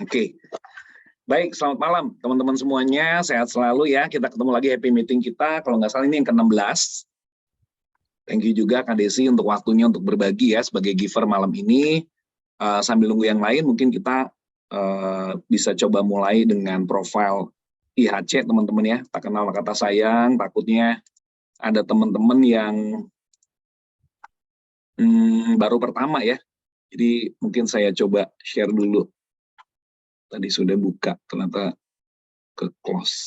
Oke. Baik, selamat malam teman-teman semuanya, sehat selalu ya. Kita ketemu lagi happy meeting kita, kalau nggak salah ini yang ke-16. Thank you juga Kak Desi untuk waktunya untuk berbagi ya sebagai giver malam ini. Sambil nunggu yang lain, mungkin kita bisa coba mulai dengan profil IHC teman-teman ya. Tak kenal kata sayang, takutnya ada teman-teman yang baru pertama ya. Jadi mungkin saya coba share dulu. Tadi sudah buka, ternyata ke close.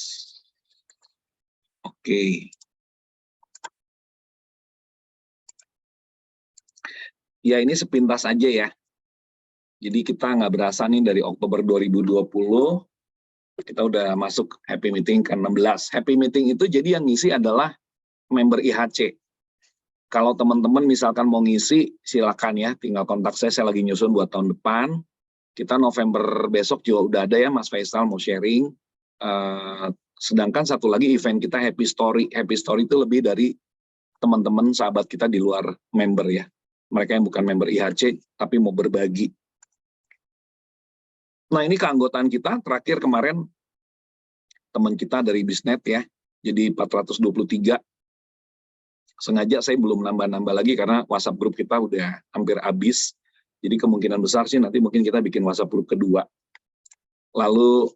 Oke. Ya ini sepintas aja ya. Jadi kita nggak berasa nih dari Oktober 2020, kita udah masuk happy meeting ke-16. Happy meeting itu jadi yang ngisi adalah member IHC. Kalau teman-teman misalkan mau ngisi, silakan ya, tinggal kontak saya lagi nyusun buat tahun depan. Kita November besok juga udah ada ya, Mas Faisal mau sharing. Sedangkan satu lagi event kita Happy Story. Happy Story itu lebih dari teman-teman sahabat kita di luar member ya. Mereka yang bukan member IHC, tapi mau berbagi. Nah ini keanggotaan kita, terakhir kemarin teman kita dari Bisnet ya, jadi 423. Sengaja saya belum nambah-nambah lagi karena WhatsApp grup kita udah hampir habis. Jadi kemungkinan besar sih nanti mungkin kita bikin WhatsApp grup kedua. Lalu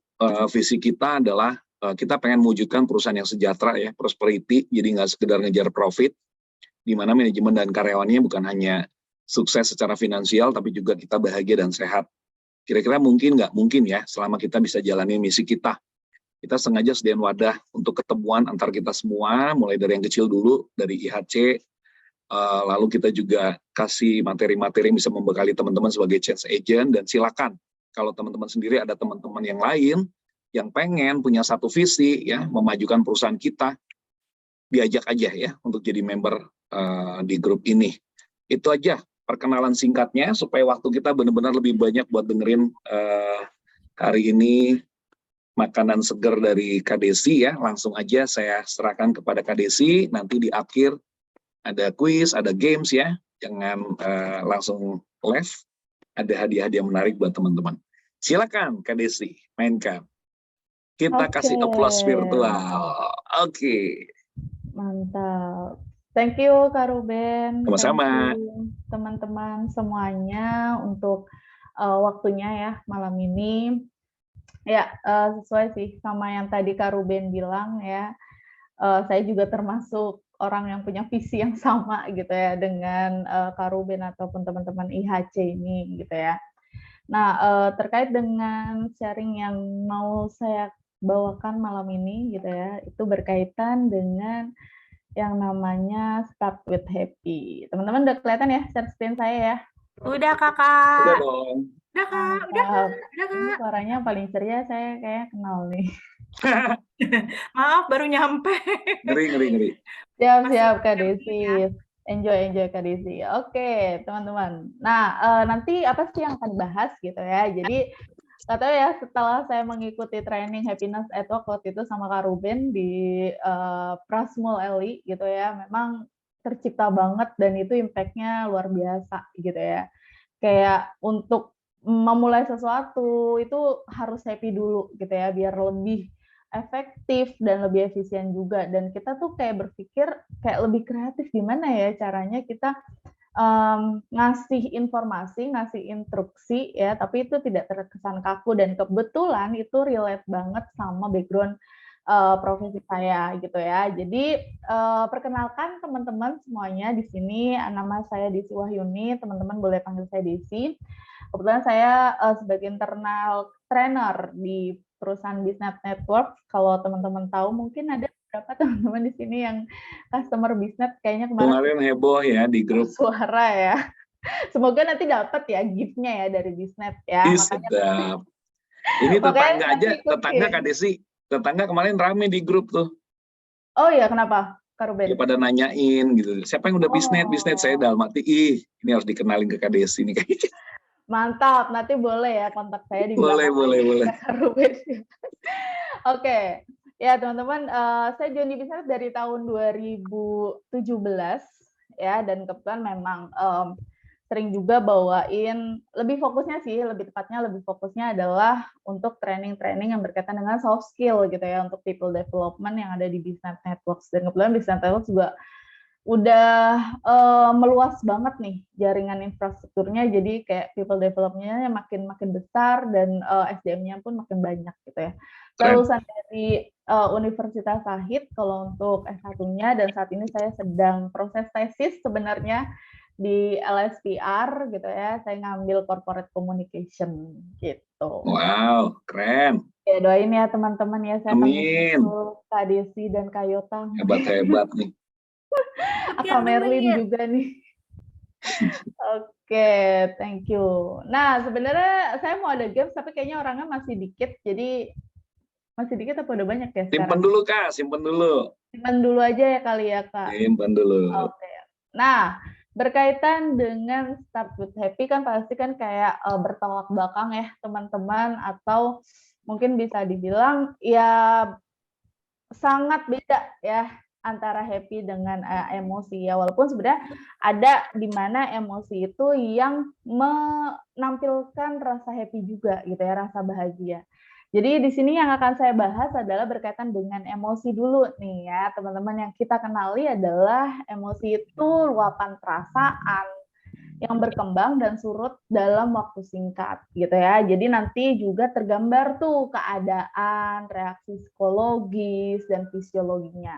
visi kita adalah kita pengen mewujudkan perusahaan yang sejahtera ya, prosperity, jadi nggak sekedar ngejar profit, di mana manajemen dan karyawannya bukan hanya sukses secara finansial, tapi juga kita bahagia dan sehat. Kira-kira mungkin nggak? Mungkin ya, selama kita bisa jalani misi kita. Kita sengaja sediain wadah untuk ketemuan antar kita semua, mulai dari yang kecil dulu, dari IHC, lalu kita juga kasih materi-materi yang bisa membekali teman-teman sebagai change agent, dan silakan, kalau teman-teman sendiri ada teman-teman yang lain, yang pengen punya satu visi, ya, memajukan perusahaan kita, diajak aja ya, untuk jadi member di grup ini. Itu aja perkenalan singkatnya supaya waktu kita benar-benar lebih banyak buat dengerin hari ini makanan segar dari Kak Desi ya. Langsung aja saya serahkan kepada Kak Desi. Nanti di akhir ada quiz, ada games ya. Jangan langsung live. Ada hadiah-hadiah menarik buat teman-teman. Silakan Kak Desi, mainkan. Kita kasih applause virtual. Oke. Mantap. Thank you Kak Ruben. Sama-sama. Teman-teman semuanya untuk waktunya ya malam ini. Ya, sesuai sih sama yang tadi Kak Ruben bilang ya. Saya juga termasuk orang yang punya visi yang sama gitu ya dengan Kak Ruben ataupun teman-teman IHC ini gitu ya. Nah, terkait dengan sharing yang mau saya bawakan malam ini gitu ya, itu berkaitan dengan yang namanya Start with Happy. Teman-teman udah kelihatan ya share screen saya ya? Udah Kakak. Udah dong. Udah Kak, udah Kak. Ini suaranya paling ceria, saya kayak kenal nih. Maaf baru nyampe. Ngeri. Siap Kak Desi. Enjoy Kak Desi. Oke, teman-teman. Nah, nanti apa sih yang akan dibahas gitu ya. Jadi nggak tahu ya, setelah saya mengikuti training Happiness at Work waktu itu sama Kak Ruben di Prasmul Eli gitu ya, memang tercipta banget dan itu impact-nya luar biasa gitu ya. Kayak untuk memulai sesuatu itu harus happy dulu gitu ya, biar lebih efektif dan lebih efisien juga. Dan kita tuh kayak berpikir kayak lebih kreatif gimana ya caranya kita ngasih informasi, ngasih instruksi ya, tapi itu tidak terkesan kaku dan kebetulan itu relate banget sama background profesi saya gitu ya. Jadi perkenalkan teman-teman semuanya di sini, nama saya Desi Wahyuni, teman-teman boleh panggil saya Desi. Kebetulan saya sebagai internal trainer di perusahaan Bisnet Network. Kalau teman-teman tahu mungkin ada beberapa teman-teman di sini yang customer Bisnet kayaknya kemarin heboh ya di grup suara ya. Semoga nanti dapat ya gift-nya ya dari Bisnet ya. Sedap. Ini tetangga aja, tetangga Kak Desi, tetangga kemarin rame di grup tuh. Oh iya, kenapa? Kak Ruben? Ya pada nanyain gitu, siapa yang udah Bisnet, saya dalam hati, ini harus dikenalin ke Kak Desi nih kayaknya. Mantap, nanti boleh ya kontak saya di boleh. Kak Ruben. Oke, ya teman-teman, saya join di Bisnet dari tahun 2017 ya, dan kebetulan memang sering juga bawain, lebih tepatnya lebih fokusnya adalah untuk training-training yang berkaitan dengan soft skill gitu ya, untuk people development yang ada di Business Networks. Dan kebetulan Business Networks juga udah meluas banget nih jaringan infrastrukturnya, jadi kayak people development-nya makin besar dan SDM-nya pun makin banyak gitu ya. Saya lulusan dari Universitas Sahid kalau untuk S1-nya, dan saat ini saya sedang proses tesis sebenarnya di LSPR gitu ya. Saya ngambil corporate communication gitu. Wow, keren. Ya doain ya teman-teman ya, saya akan Amin. menyusul Kak Desi dan Kak Yota. Hebat nih. Kak Merlin juga nih. Oke, thank you. Nah, sebenarnya saya mau ada games, tapi kayaknya orangnya masih dikit, jadi masih dikit apa udah banyak ya sekarang? Simpen dulu Kak, simpen dulu. Simpen dulu aja ya kali ya Kak. Simpen dulu. Oke. Nah, berkaitan dengan Start with Happy kan pasti kan kayak bertolak belakang ya teman-teman, atau mungkin bisa dibilang ya sangat beda ya antara happy dengan emosi ya, walaupun sebenarnya ada di mana emosi itu yang menampilkan rasa happy juga gitu ya, rasa bahagia. Jadi di sini yang akan saya bahas adalah berkaitan dengan emosi dulu nih ya teman-teman. Yang kita kenali adalah emosi itu luapan perasaan yang berkembang dan surut dalam waktu singkat gitu ya. Jadi nanti juga tergambar tuh keadaan, reaksi psikologis dan fisiologinya.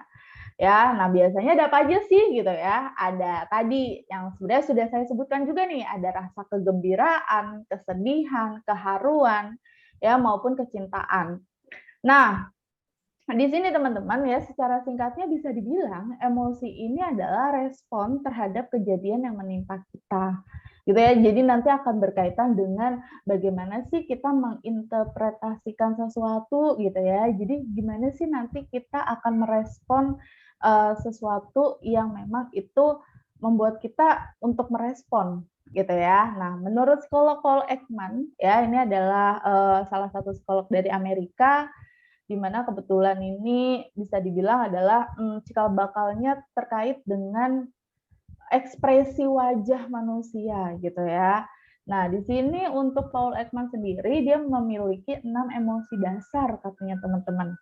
Ya, nah biasanya ada apa aja sih gitu ya? Ada tadi yang sebenarnya sudah saya sebutkan juga nih, ada rasa kegembiraan, kesedihan, keharuan, ya maupun kecintaan. Nah, di sini teman-teman ya, secara singkatnya bisa dibilang emosi ini adalah respon terhadap kejadian yang menimpa kita. Gitu ya. Jadi nanti akan berkaitan dengan bagaimana sih kita menginterpretasikan sesuatu gitu ya. Jadi gimana sih nanti kita akan merespon sesuatu yang memang itu membuat kita untuk merespon gitu ya. Nah, menurut psikolog Paul Ekman ya, ini adalah salah satu psikolog dari Amerika, di mana kebetulan ini bisa dibilang adalah cikal bakalnya terkait dengan ekspresi wajah manusia gitu ya. Nah, di sini untuk Paul Ekman sendiri dia memiliki 6 emosi dasar katanya teman-teman.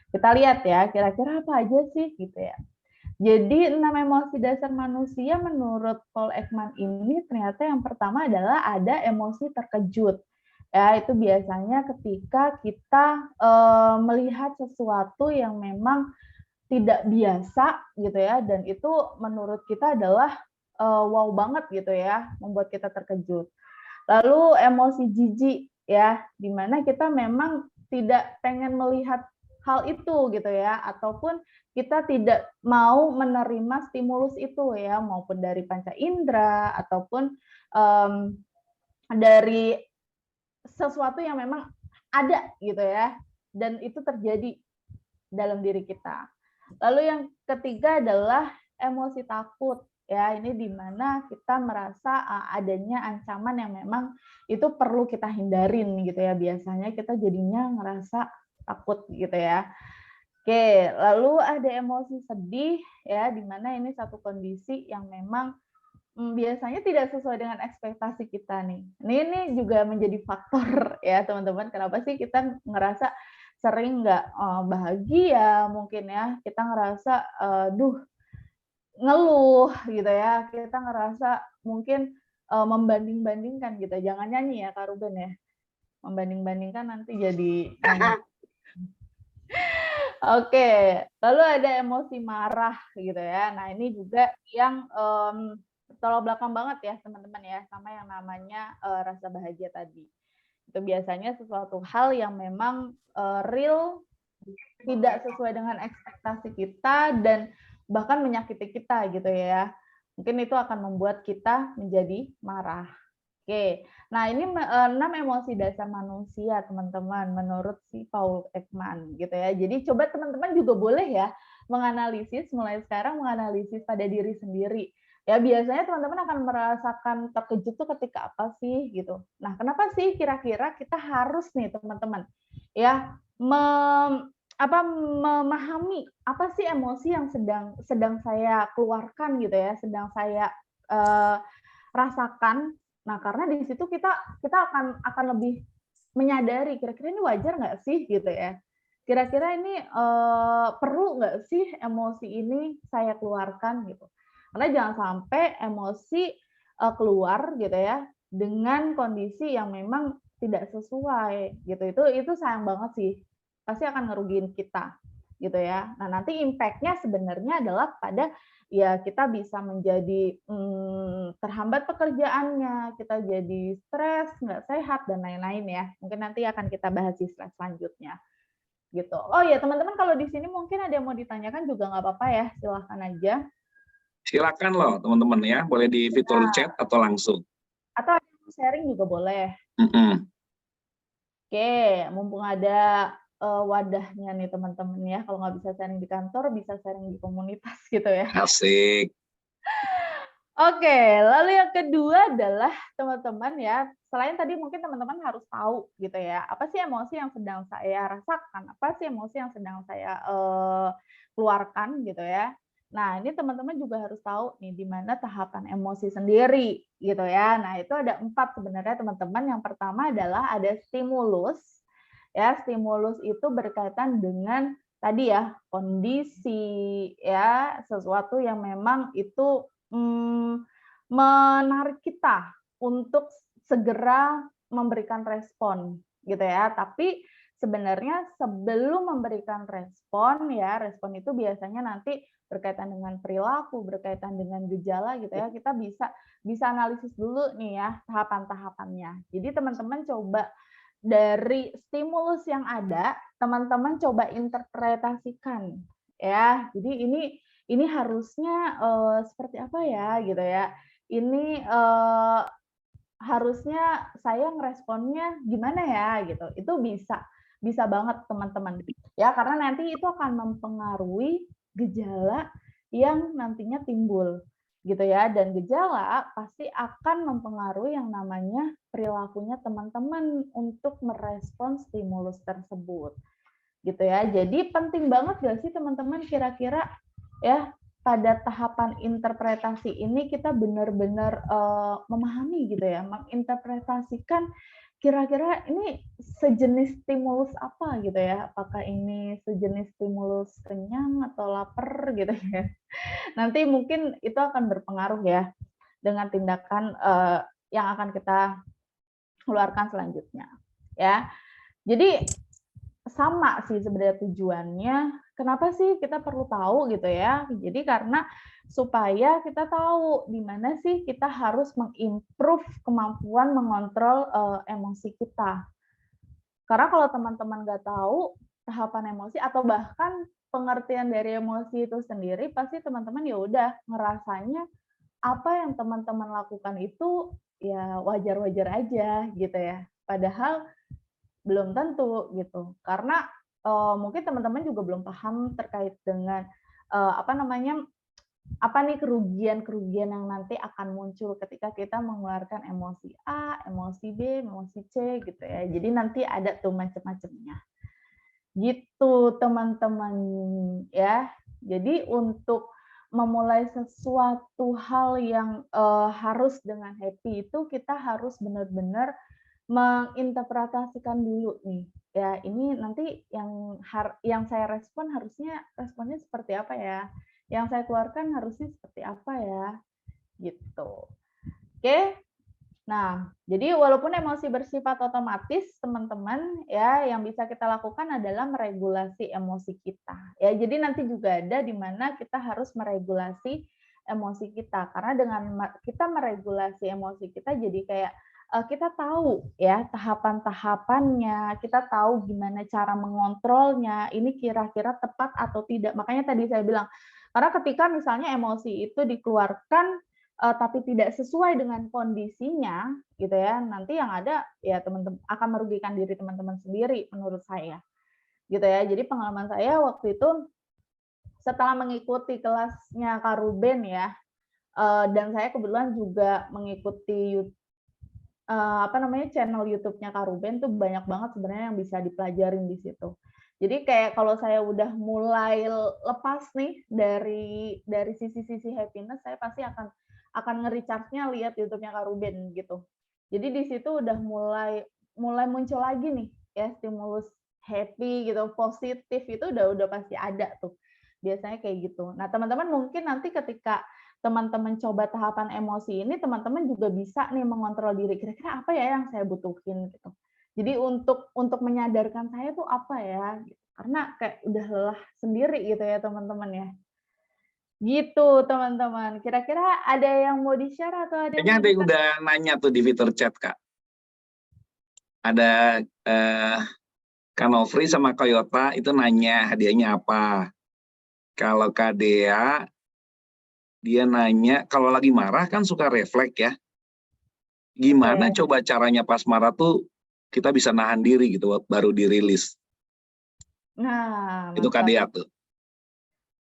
Kita lihat ya, kira-kira apa aja sih gitu ya. Jadi 6 emosi dasar manusia menurut Paul Ekman ini ternyata yang pertama adalah ada emosi terkejut. Ya, itu biasanya ketika kita melihat sesuatu yang memang tidak biasa gitu ya, dan itu menurut kita adalah wow banget gitu ya, membuat kita terkejut. Lalu emosi jijik ya, di mana kita memang tidak pengen melihat hal itu gitu ya, ataupun kita tidak mau menerima stimulus itu ya, maupun dari panca indera ataupun dari sesuatu yang memang ada gitu ya, dan itu terjadi dalam diri kita. Lalu yang ketiga adalah emosi takut ya, ini di mana kita merasa adanya ancaman yang memang itu perlu kita hindarin gitu ya, biasanya kita jadinya ngerasa takut gitu ya. Oke, lalu ada emosi sedih ya, di mana ini satu kondisi yang memang biasanya tidak sesuai dengan ekspektasi kita nih. Ini juga menjadi faktor ya teman-teman, kenapa sih kita ngerasa sering nggak bahagia mungkin ya, kita ngerasa ngeluh gitu ya, kita ngerasa mungkin membanding-bandingkan gitu. Jangan nyanyi ya Kak Ruben ya, membanding-bandingkan nanti jadi nyanyi. Oke, lalu ada emosi marah gitu ya. Nah ini juga yang tolak belakang banget ya teman-teman ya, sama yang namanya rasa bahagia tadi. Itu biasanya sesuatu hal yang memang real, tidak sesuai dengan ekspektasi kita, dan bahkan menyakiti kita gitu ya. Mungkin itu akan membuat kita menjadi marah. Oke, nah ini 6 emosi dasar manusia teman-teman menurut si Paul Ekman gitu ya. Jadi coba teman-teman juga boleh ya menganalisis, mulai sekarang menganalisis pada diri sendiri. Ya biasanya teman-teman akan merasakan terkejut tuh ketika apa sih gitu. Nah kenapa sih kira-kira kita harus nih teman-teman ya memahami apa sih emosi yang sedang saya keluarkan gitu ya, sedang saya rasakan. Nah, karena di situ kita akan lebih menyadari kira-kira ini wajar nggak sih gitu ya. Kira-kira ini perlu nggak sih emosi ini saya keluarkan gitu. Karena jangan sampai emosi keluar gitu ya dengan kondisi yang memang tidak sesuai gitu. Itu sayang banget sih. Pasti akan ngerugiin kita gitu ya. Nah, nanti impact-nya sebenarnya adalah pada ya kita bisa menjadi terhambat pekerjaannya, kita jadi stres, nggak sehat dan lain-lain ya. Mungkin nanti akan kita bahas di slide selanjutnya. Gitu. Oh ya teman-teman, kalau di sini mungkin ada yang mau ditanyakan juga nggak apa-apa ya, silahkan aja. Silakan loh teman-teman ya, boleh di fitur chat atau langsung. Atau ada yang mau sharing juga boleh. Oke, mumpung ada wadahnya nih teman-teman ya, kalau nggak bisa sharing di kantor, bisa sharing di komunitas gitu ya. Asik. Oke, lalu yang kedua adalah teman-teman ya, selain tadi mungkin teman-teman harus tahu gitu ya, apa sih emosi yang sedang saya rasakan, apa sih emosi yang sedang saya keluarkan gitu ya. Nah, ini teman-teman juga harus tahu nih di mana tahapan emosi sendiri gitu ya. Nah, itu ada 4 sebenarnya teman-teman. Yang pertama adalah ada stimulus. Ya, stimulus itu berkaitan dengan tadi ya, kondisi ya, sesuatu yang memang itu menarik kita untuk segera memberikan respon gitu ya. Tapi sebenarnya sebelum memberikan respon ya, respon itu biasanya nanti berkaitan dengan perilaku, berkaitan dengan gejala gitu ya. Kita bisa analisis dulu nih ya tahapan-tahapannya. Jadi teman-teman coba dari stimulus yang ada, teman-teman coba interpretasikan ya. Jadi ini harusnya seperti apa ya gitu ya. Ini harusnya saya ngeresponnya gimana ya gitu. Itu bisa banget teman-teman. Ya, karena nanti itu akan mempengaruhi gejala yang nantinya timbul gitu ya. Dan gejala pasti akan mempengaruhi yang namanya perilakunya teman-teman untuk merespon stimulus tersebut. Gitu ya. Jadi penting banget gak sih teman-teman kira-kira ya pada tahapan interpretasi ini kita benar-benar memahami gitu ya, menginterpretasikan kira-kira ini sejenis stimulus apa gitu ya, apakah ini sejenis stimulus kenyang atau lapar gitu ya. Nanti mungkin itu akan berpengaruh ya dengan tindakan yang akan kita keluarkan selanjutnya ya. Jadi sama sih sebenarnya tujuannya. Kenapa sih kita perlu tahu gitu ya? Jadi karena supaya kita tahu di mana sih kita harus mengimprove kemampuan mengontrol emosi kita. Karena kalau teman-teman nggak tahu tahapan emosi atau bahkan pengertian dari emosi itu sendiri, pasti teman-teman ya udah ngerasanya apa yang teman-teman lakukan itu ya wajar-wajar aja gitu ya. Padahal belum tentu gitu. Karena mungkin teman-teman juga belum paham terkait dengan apa nih kerugian-kerugian yang nanti akan muncul ketika kita mengeluarkan emosi A, emosi B, emosi C gitu ya. Jadi nanti ada tuh macam-macamnya. Gitu teman-teman ya. Jadi untuk memulai sesuatu hal yang harus dengan happy itu kita harus benar-benar menginterpretasikan dulu nih, ya ini nanti yang saya respon harusnya responnya seperti apa ya, yang saya keluarkan harusnya seperti apa ya, gitu. Oke, nah jadi walaupun emosi bersifat otomatis teman-teman ya, yang bisa kita lakukan adalah meregulasi emosi kita. Ya jadi nanti juga ada di mana kita harus meregulasi emosi kita, karena dengan kita meregulasi emosi kita jadi kayak kita tahu ya tahapan-tahapannya, kita tahu gimana cara mengontrolnya, ini kira-kira tepat atau tidak. Makanya tadi saya bilang, karena ketika misalnya emosi itu dikeluarkan tapi tidak sesuai dengan kondisinya, gitu ya, nanti yang ada ya teman-teman akan merugikan diri teman-teman sendiri menurut saya, gitu ya. Jadi pengalaman saya waktu itu setelah mengikuti kelasnya Kak Ruben ya, dan saya kebetulan juga mengikuti channel YouTube-nya Kak Ruben tuh banyak banget sebenarnya yang bisa dipelajarin di situ. Jadi kayak kalau saya udah mulai lepas nih dari sisi-sisi happiness, saya pasti akan akan nge-recharge-nya lihat YouTube-nya Kak Ruben gitu. Jadi di situ udah mulai muncul lagi nih ya stimulus happy gitu, positif itu udah pasti ada tuh. Biasanya kayak gitu. Nah, teman-teman mungkin nanti ketika teman-teman coba tahapan emosi ini, teman-teman juga bisa nih mengontrol diri, kira-kira apa ya yang saya butuhin gitu. Jadi untuk menyadarkan saya tuh apa ya, gitu. Karena kayak udah lelah sendiri gitu ya teman-teman ya. Gitu teman-teman. Kira-kira ada yang mau di-share atau ada yang Kayaknya mau ada yang udah nanya tuh di fitur chat, Kak. Ada Kak Nofri sama Koyota itu nanya hadiahnya apa. Kalau Kak Dea, dia nanya, kalau lagi marah kan suka refleks ya. Gimana Oke. coba caranya pas marah tuh kita bisa nahan diri gitu, baru dirilis. Nah, Itu Kak mantap. Dea tuh.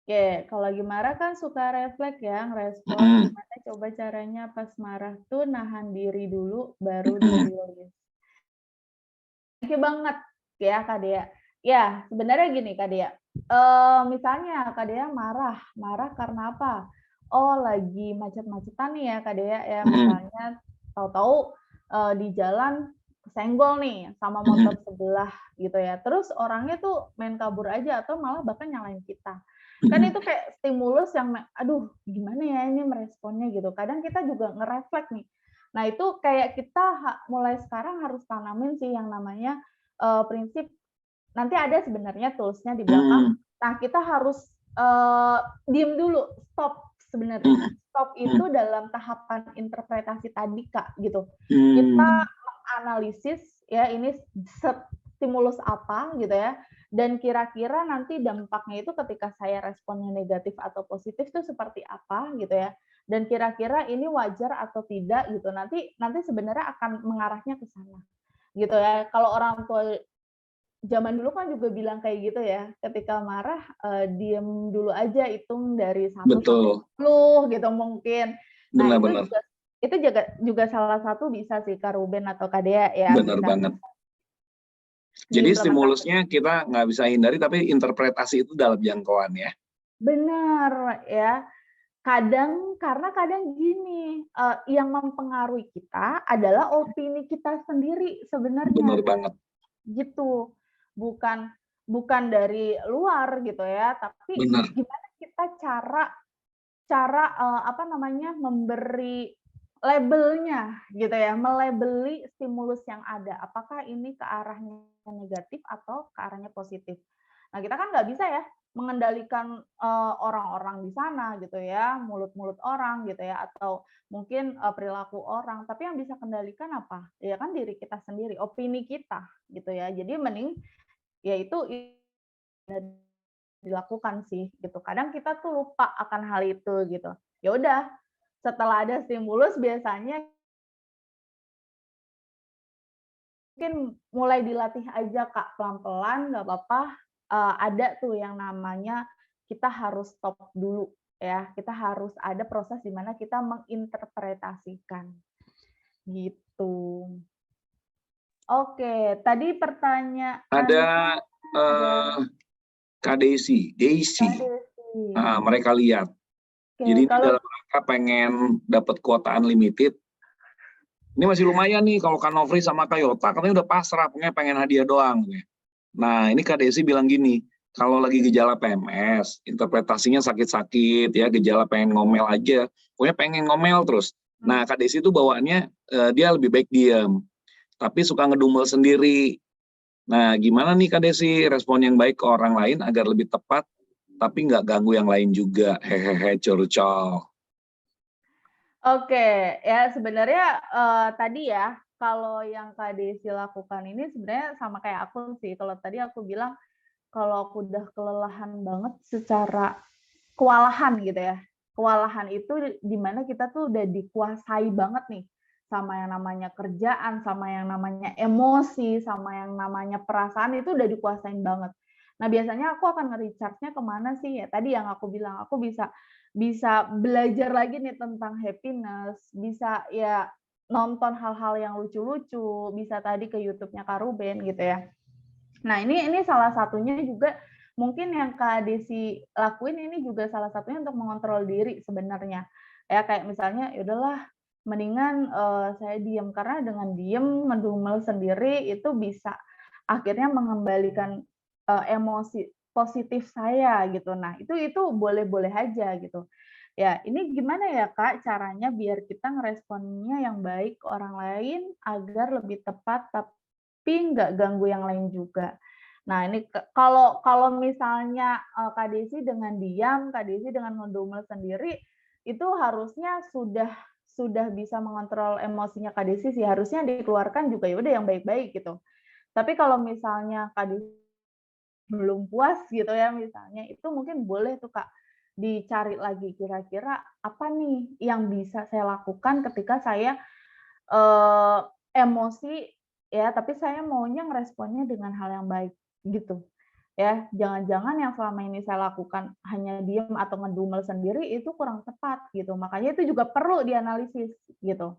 Oke, kalau lagi marah kan suka refleks ya, ngerespon. Mm-mm. Gimana coba caranya pas marah tuh nahan diri dulu, baru Mm-mm. dirilis. Thank you banget ya Kak Dea. Ya, sebenarnya gini Kak Dea. Misalnya Kak Dea marah karena apa? Oh, lagi macet-macetan nih ya Kak Dea ya. Mm-mm. Misalnya tahu-tahu di jalan kesenggol nih sama motor sebelah gitu ya. Terus orangnya tuh main kabur aja atau malah bahkan nyalain kita. Kan itu kayak stimulus yang, aduh gimana ya ini meresponnya gitu. Kadang kita juga ngerefleks nih. Nah itu kayak kita mulai sekarang harus tanamin sih yang namanya prinsip, nanti ada sebenarnya tools-nya di belakang. Nah kita harus diem dulu, stop sebenarnya. Stop itu dalam tahapan interpretasi tadi Kak gitu. Kita menganalisis ya ini stimulus apa gitu ya. Dan kira-kira nanti dampaknya itu ketika saya responnya negatif atau positif itu seperti apa gitu ya. Dan kira-kira ini wajar atau tidak gitu. Nanti sebenarnya akan mengarahnya ke sana. Gitu ya. Kalau orang tua zaman dulu kan juga bilang kayak gitu ya. Ketika marah diem dulu aja, hitung dari 1 sampai 10 gitu mungkin. Nah, Benar-benar. itu juga salah satu bisa sih Kak Ruben atau Kak Dea ya Benar bisa banget. Jadi diimplementasikan. stimulusnya kita nggak bisa hindari, tapi interpretasi itu dalam jangkauan ya. Benar ya. Karena kadang gini, yang mempengaruhi kita adalah opini kita sendiri sebenarnya. Benar banget. Gitu. Bukan dari luar gitu ya, tapi Benar. gimana kita cara memberi labelnya gitu ya, melabeli stimulus yang ada. Apakah ini ke arahnya negatif atau ke arahnya positif. Nah, kita kan nggak bisa ya mengendalikan orang-orang di sana gitu ya, mulut-mulut orang gitu ya, atau mungkin perilaku orang. Tapi yang bisa kendalikan apa? Ya kan diri kita sendiri, opini kita gitu ya. Jadi mending ya itu dilakukan sih gitu. Kadang kita tuh lupa akan hal itu gitu. Ya udah, setelah ada stimulus biasanya mungkin mulai dilatih aja Kak, pelan-pelan nggak apa-apa. Ada tuh yang namanya kita harus stop dulu ya. Kita harus ada proses di mana kita menginterpretasikan. Gitu. Oke, tadi pertanyaan Ada Kak Daisy. Mereka lihat. Jadi ini dalam rangka pengen dapat kuota unlimited. Ini masih lumayan nih kalau Kak Nofri sama Koyota katanya udah pasrah, pengen hadiah doang. Nah ini Kak Desi bilang gini, kalau lagi gejala PMS, interpretasinya sakit-sakit ya, gejala pengen ngomel aja, pokoknya pengen ngomel terus. Nah Kak Desi itu bawaannya dia lebih baik diam, tapi suka ngedumel sendiri. Nah gimana nih Kak Desi respon yang baik ke orang lain agar lebih tepat, tapi nggak ganggu yang lain juga, hehehe curcol. Oke, ya sebenarnya tadi ya, kalau yang Kak Desi lakukan ini sebenarnya sama kayak aku sih. Kalau tadi aku bilang, kalau aku udah kelelahan banget secara kewalahan gitu ya. Kewalahan itu di mana kita tuh udah dikuasai banget nih sama yang namanya kerjaan, sama yang namanya emosi, sama yang namanya perasaan itu udah dikuasain banget. Nah, biasanya aku akan nge-recharge-nya kemana sih? Ya tadi yang aku bilang, aku bisa belajar lagi nih tentang happiness, bisa ya nonton hal-hal yang lucu-lucu, bisa tadi ke YouTube-nya Kak Ruben gitu ya. Nah, ini salah satunya juga mungkin yang Kak Desi lakuin ini juga salah satunya untuk mengontrol diri sebenarnya. Ya kayak misalnya, ya udahlah mendingan saya diem, karena dengan diem ngedumel sendiri itu bisa akhirnya mengembalikan emosi positif saya gitu. Nah, itu boleh-boleh aja gitu. Ya, ini gimana ya Kak caranya biar kita ngeresponnya yang baik ke orang lain agar lebih tepat tapi nggak ganggu yang lain juga. Nah, ini kalau kalau misalnya Kak Desi dengan diam, Kak Desi dengan ngedumel sendiri, itu harusnya sudah bisa mengontrol emosinya Kak Desi sih, harusnya dikeluarkan juga ya udah yang baik-baik gitu. Tapi kalau misalnya Kak Desi belum puas gitu ya misalnya, itu mungkin boleh tuh Kak, dicari lagi kira-kira apa nih yang bisa saya lakukan ketika saya, eee, emosi ya, tapi saya maunya ngeresponnya dengan hal yang baik, gitu. Ya, jangan-jangan yang selama ini saya lakukan hanya diem atau ngedumel sendiri itu kurang tepat gitu, makanya itu juga perlu dianalisis gitu.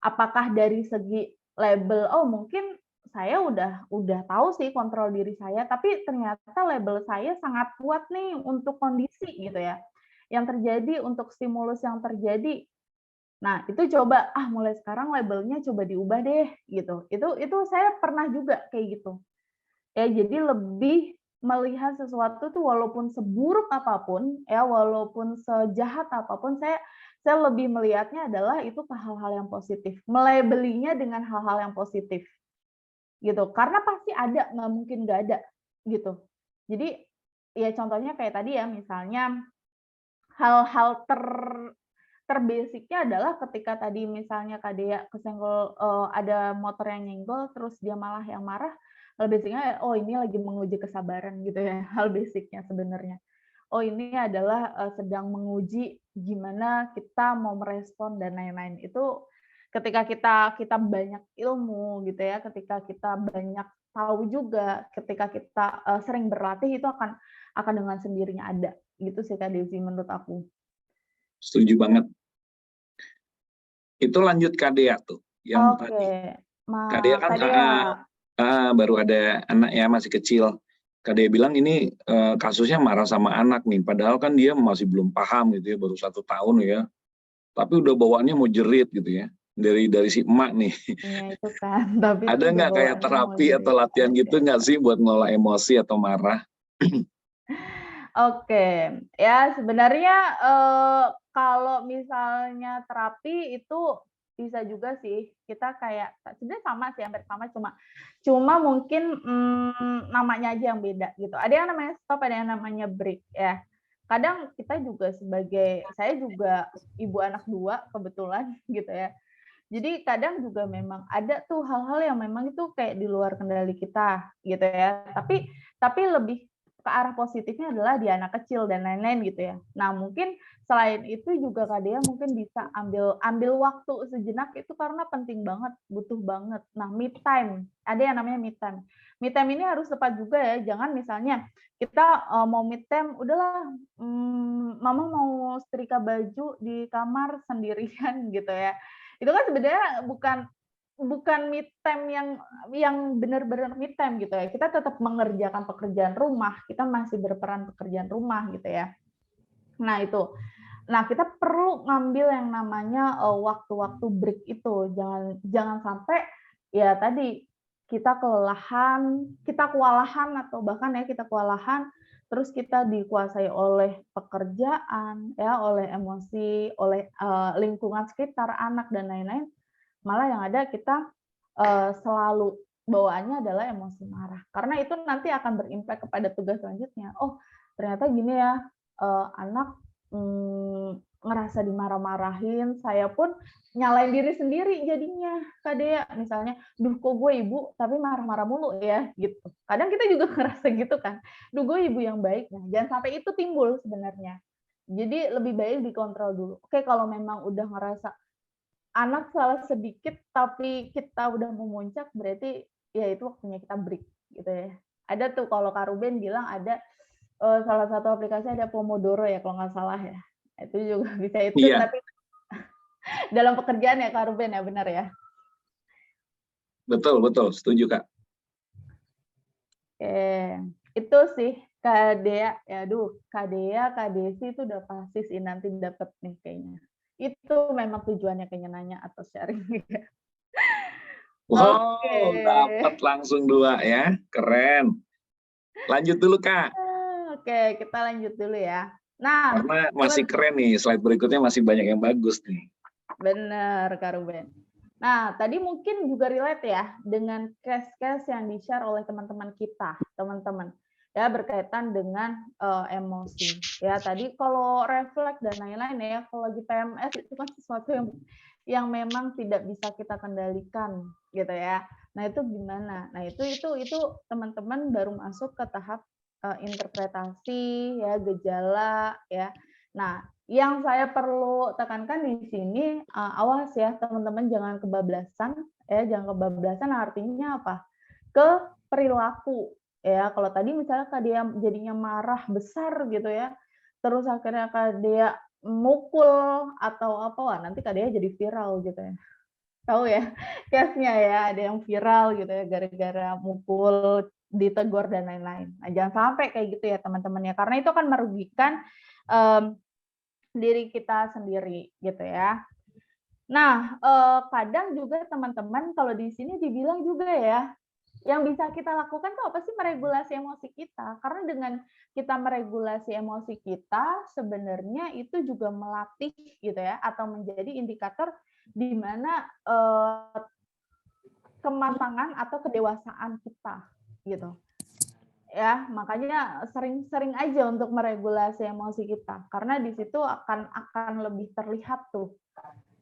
Apakah dari segi label, oh mungkin saya udah tahu sih kontrol diri saya, tapi ternyata label saya sangat kuat nih untuk kondisi gitu ya, yang terjadi, untuk stimulus yang terjadi. Nah, itu coba, mulai sekarang labelnya coba diubah deh gitu. Itu saya pernah juga kayak gitu. Ya, jadi lebih melihat sesuatu tuh walaupun seburuk apapun, ya, walaupun sejahat apapun, saya lebih melihatnya adalah itu ke hal-hal yang positif, melabelinya dengan hal-hal yang positif, gitu. Karena pasti ada, nggak mungkin nggak ada, gitu. Jadi, ya contohnya kayak tadi ya, misalnya hal-hal terbasicnya adalah ketika tadi misalnya Kak Dea kesenggol, ada motor yang nyenggol, terus dia malah yang marah, hal basic-nya, oh ini lagi menguji kesabaran gitu ya, hal basic-nya sebenarnya. Oh ini adalah, sedang menguji gimana kita mau merespon dan lain-lain. Itu ketika kita banyak ilmu gitu ya, ketika kita banyak tahu juga, ketika kita, sering berlatih itu akan dengan sendirinya ada, gitu sih Kak Desi menurut aku. Setuju banget. Itu lanjut Kak Dea tuh, yang tadi. Oke, Kak Dea kan Kak Dea. baru ada anak ya, masih kecil. Kak Dea bilang ini kasusnya marah sama anak nih, padahal kan dia masih belum paham gitu ya, baru 1 tahun ya. Tapi udah bawaannya mau jerit gitu ya, dari si emak nih. Iya itu kan, tapi itu Ada udah nggak kayak bawaannya mau terapi atau jerit, latihan luar gitu nggak biasa. sih buat ngelola emosi atau marah? Oke, ya sebenarnya, kalau misalnya terapi itu bisa juga sih, kita kayak sebenarnya sama sih, hampir sama, cuma mungkin, namanya aja yang beda gitu. Ada yang namanya stop, ada yang namanya break ya. Kadang kita juga saya juga ibu anak 2 kebetulan gitu ya. Jadi kadang juga memang ada tuh hal-hal yang memang itu kayak di luar kendali kita gitu ya. Tapi lebih ke arah positifnya adalah di anak kecil dan lain-lain gitu ya. Nah, mungkin selain itu juga Kak Dea mungkin bisa ambil waktu sejenak itu karena penting banget, butuh banget. Nah, me time, ada yang namanya me time. Me time ini harus tepat juga ya, jangan misalnya kita, mau me time, udahlah, mama mau setrika baju di kamar sendirian gitu ya. Itu kan sebenarnya bukan me time yang benar-benar me time gitu ya. Kita tetap mengerjakan pekerjaan rumah, kita masih berperan pekerjaan rumah gitu ya. Nah itu. Nah, kita perlu ngambil yang namanya, waktu-waktu break itu. Jangan sampai ya tadi, kita kewalahan atau bahkan ya kita kewalahan, terus kita dikuasai oleh pekerjaan, ya, oleh emosi, oleh, lingkungan sekitar, anak dan lain-lain, malah yang ada kita, selalu bawaannya adalah emosi marah. Karena itu nanti akan berimpak kepada tugas selanjutnya. Oh, ternyata gini ya, anak, ngerasa dimarah-marahin, saya pun nyalain diri sendiri jadinya, Kak Dea. Misalnya, "Duh kok gue ibu tapi marah-marah mulu ya?" Gitu. Kadang kita juga ngerasa gitu kan, "Duh gue ibu yang baik." Nah, jangan sampai itu timbul sebenarnya. Jadi lebih baik dikontrol dulu. Oke, kalau memang udah ngerasa anak salah sedikit tapi kita udah memuncak, berarti ya itu waktunya kita break gitu ya. Ada tuh kalau Kak Ruben bilang ada, salah satu aplikasi ada Pomodoro ya kalau nggak salah ya. Itu juga bisa itu Iya, tapi dalam pekerjaan ya Kak Ruben ya, benar ya? betul, setuju Kak. Oke, itu sih Kak Dea, ya aduh, Kak Dea, Kak Desi itu udah pasti sih nanti dapet nih kayaknya. Itu memang tujuannya kayaknya nanya atau sharing. Oke. Wow, dapat langsung 2 ya, keren. Lanjut dulu Kak, Oke, kita lanjut dulu ya. Nah, karena masih teman keren nih, slide berikutnya masih banyak yang bagus nih. bener Kak Ruben. Nah, tadi mungkin juga relate ya dengan case-case yang di-share oleh teman-teman kita, teman-teman. Ya, berkaitan dengan emosi. Ya, tadi kalau refleks dan lain-lain ya, kalau lagi PMS itu kan sesuatu yang memang tidak bisa kita kendalikan gitu ya. Nah, itu gimana? Nah, itu teman-teman baru masuk ke tahap interpretasi ya, gejala ya. Nah, yang saya perlu tekankan di sini, awas ya teman-teman jangan kebablasan, ya jangan kebablasan artinya apa? Ke perilaku, ya. Kalau tadi misalnya Kak Dea jadinya marah besar gitu ya, terus akhirnya Kak Dea mukul atau apa, wah nanti Kak Dea jadi viral gitu ya. Tahu ya case-nya ya, ada yang viral gitu ya gara-gara mukul, ditegur dan lain-lain. Nah, jangan sampai kayak gitu ya teman-teman ya, karena itu akan merugikan, mmm, diri kita sendiri gitu ya. Nah, kadang juga teman-teman kalau di sini dibilang juga ya, yang bisa kita lakukan tuh apa sih? Meregulasi emosi kita. Karena dengan kita meregulasi emosi kita, sebenarnya itu juga melatih gitu ya, atau menjadi indikator di mana, kematangan atau kedewasaan kita gitu. Ya, makanya sering-sering aja untuk meregulasi emosi kita, karena di situ akan lebih terlihat tuh,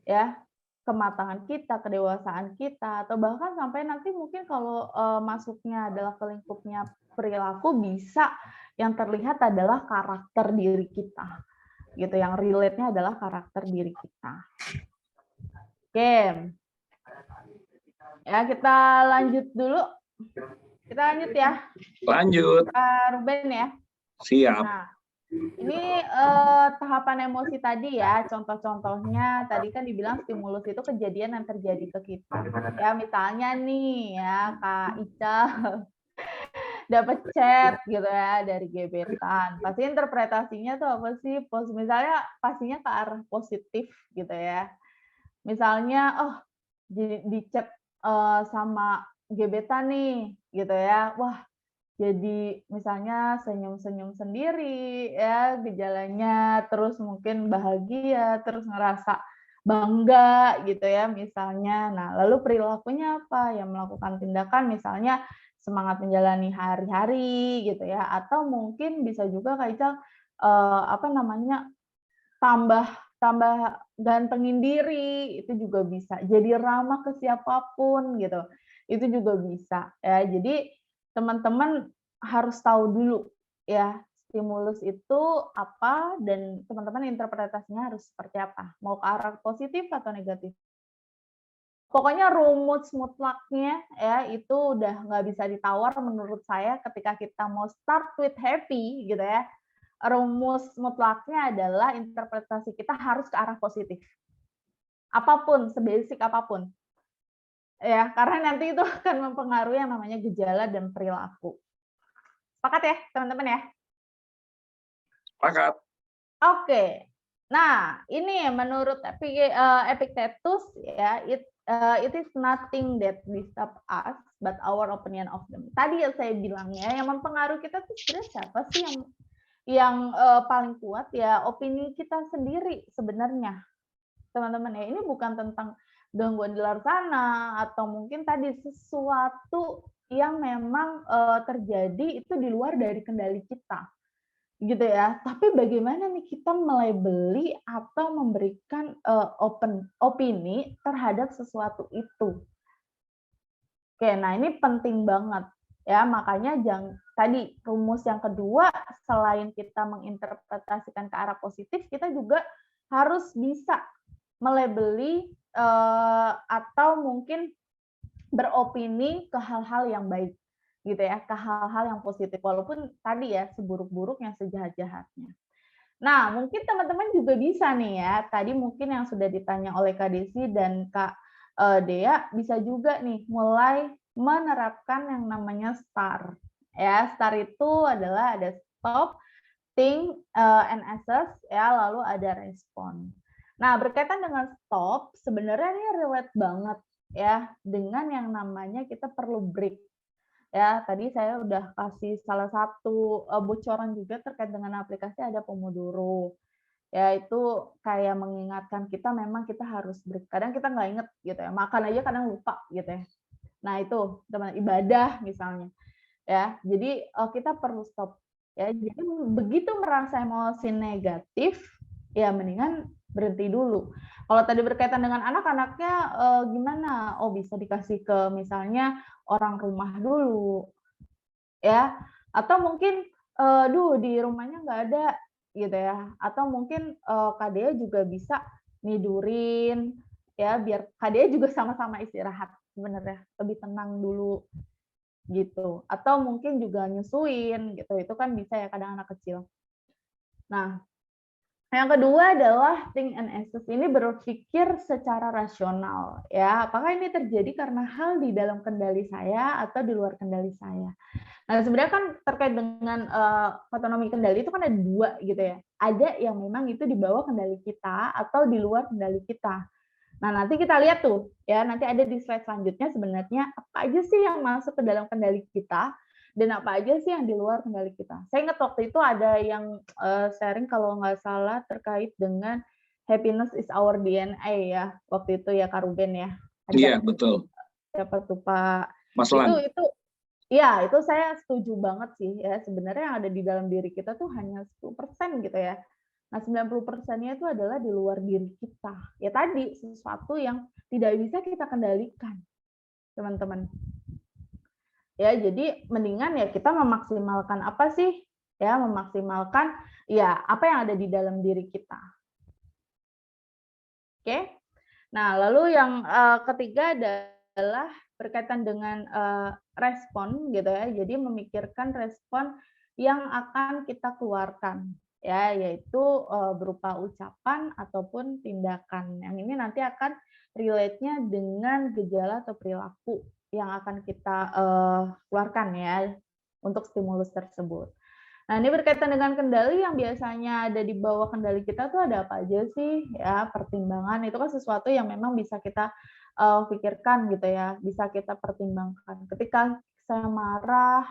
ya, kematangan kita, kedewasaan kita, atau bahkan sampai nanti mungkin kalau, masuknya adalah ke lingkupnya perilaku, bisa yang terlihat adalah karakter diri kita, gitu, yang relate-nya adalah karakter diri kita. Oke. Ya, kita lanjut dulu. Kita lanjut ya, Lanjut, Kak Ruben ya. siap. Nah, ini tahapan emosi tadi ya, contoh-contohnya tadi kan dibilang stimulus itu kejadian yang terjadi ke kita. Ya, misalnya nih ya, Kak Ica dapat chat gitu ya dari gebetan. Pasti interpretasinya tuh apa sih? Misalnya pastinya ke arah positif gitu ya. Misalnya, oh di chat sama gebetan nih gitu ya. Wah, jadi misalnya senyum-senyum sendiri ya gejalanya, terus mungkin bahagia, terus ngerasa bangga gitu ya misalnya. Nah, lalu perilakunya apa? Ya melakukan tindakan misalnya semangat menjalani hari-hari gitu ya, atau mungkin bisa juga Kak Ical, apa namanya, tambah tambah gantengin diri, itu juga bisa. Jadi ramah ke siapapun gitu, itu juga bisa ya. Jadi teman-teman harus tahu dulu ya, stimulus itu apa dan teman-teman interpretasinya harus seperti apa, mau ke arah positif atau negatif. Pokoknya rumus mutlaknya ya, itu udah nggak bisa ditawar menurut saya ketika kita mau start with happy gitu ya, rumus mutlaknya adalah interpretasi kita harus ke arah positif. Apapun, sebasic apapun. Ya, karena nanti itu akan mempengaruhi yang namanya gejala dan perilaku. Sepakat ya, teman-teman ya? Sepakat. Oke. Nah, ini menurut Epictetus ya, it is nothing that disturb us but our opinion of them. Tadi yang saya bilang ya, yang mempengaruhi kita tuh sebenarnya siapa sih yang paling kuat ya opini kita sendiri sebenarnya, teman-teman ya. Ini bukan tentang gangguan di luar sana atau mungkin tadi sesuatu yang memang terjadi itu di luar dari kendali kita gitu ya. Tapi bagaimana nih kita melabeli atau memberikan opini terhadap sesuatu itu. Oke, nah ini penting banget ya, makanya tadi rumus yang kedua, selain kita menginterpretasikan ke arah positif, kita juga harus bisa melabeli atau mungkin beropini ke hal-hal yang baik gitu ya, ke hal-hal yang positif walaupun tadi ya seburuk-buruknya, sejahat-jahatnya. Nah, mungkin teman-teman juga bisa nih ya, tadi mungkin yang sudah ditanya oleh Kak Desi dan Kak Dea, bisa juga nih mulai menerapkan yang namanya STAR. Ya, STAR itu adalah ada stop, think, and assess, ya, lalu ada respon. Nah, berkaitan dengan stop, sebenarnya ini relate banget ya dengan yang namanya kita perlu break. Ya, tadi saya udah kasih salah satu bocoran juga terkait dengan aplikasi ada Pomodoro. Ya, itu kayak mengingatkan kita memang kita harus break. Kadang kita nggak inget gitu ya, makan aja kadang lupa gitu ya. Nah, itu teman ibadah misalnya. Ya, jadi kita perlu stop. Ya, jadi begitu merasa emosi negatif, ya mendingan berhenti dulu. Kalau tadi berkaitan dengan anak-anaknya gimana? Oh, bisa dikasih ke misalnya orang rumah dulu, ya. Atau mungkin, duh di rumahnya nggak ada, gitu ya. Atau mungkin Kak Dea juga bisa nidurin, ya biar Kak Dea juga sama-sama istirahat sebenarnya, lebih tenang dulu gitu. Atau mungkin juga nyusuin gitu, itu kan bisa ya kadang anak kecil. Nah, yang kedua adalah think and assess, ini berpikir secara rasional ya. Apakah ini terjadi karena hal di dalam kendali saya atau di luar kendali saya? Nah, sebenarnya kan terkait dengan otonomi kendali itu kan ada dua gitu ya. Ada yang memang itu di bawah kendali kita atau di luar kendali kita. Nah, nanti kita lihat tuh ya, nanti ada di slide selanjutnya sebenarnya apa aja sih yang masuk ke dalam kendali kita dan apa aja sih yang di luar kendali kita. Saya ingat waktu itu ada yang sharing kalau nggak salah terkait dengan happiness is our DNA ya, waktu itu ya Kak Ruben ya. Iya, Ada betul. siapa tuh Pak? Mas Lan. Itu ya, itu saya setuju banget sih ya. Sebenarnya yang ada di dalam diri kita tuh hanya 10% gitu ya. Nah, 90%-nya itu adalah di luar diri kita. Ya tadi, sesuatu yang tidak bisa kita kendalikan, teman-teman. Ya, jadi mendingan ya kita memaksimalkan apa sih? Ya, memaksimalkan ya apa yang ada di dalam diri kita. Oke? Nah, lalu yang ketiga adalah berkaitan dengan respon gitu ya. Jadi memikirkan respon yang akan kita keluarkan ya, yaitu berupa ucapan ataupun tindakan. Yang ini nanti akan relate-nya dengan gejala atau perilaku yang akan kita keluarkan ya untuk stimulus tersebut. Nah, ini berkaitan dengan kendali yang biasanya ada di bawah kendali kita tuh ada apa aja sih? Ya, pertimbangan itu kan sesuatu yang memang bisa kita pikirkan gitu ya, bisa kita pertimbangkan. Ketika saya marah,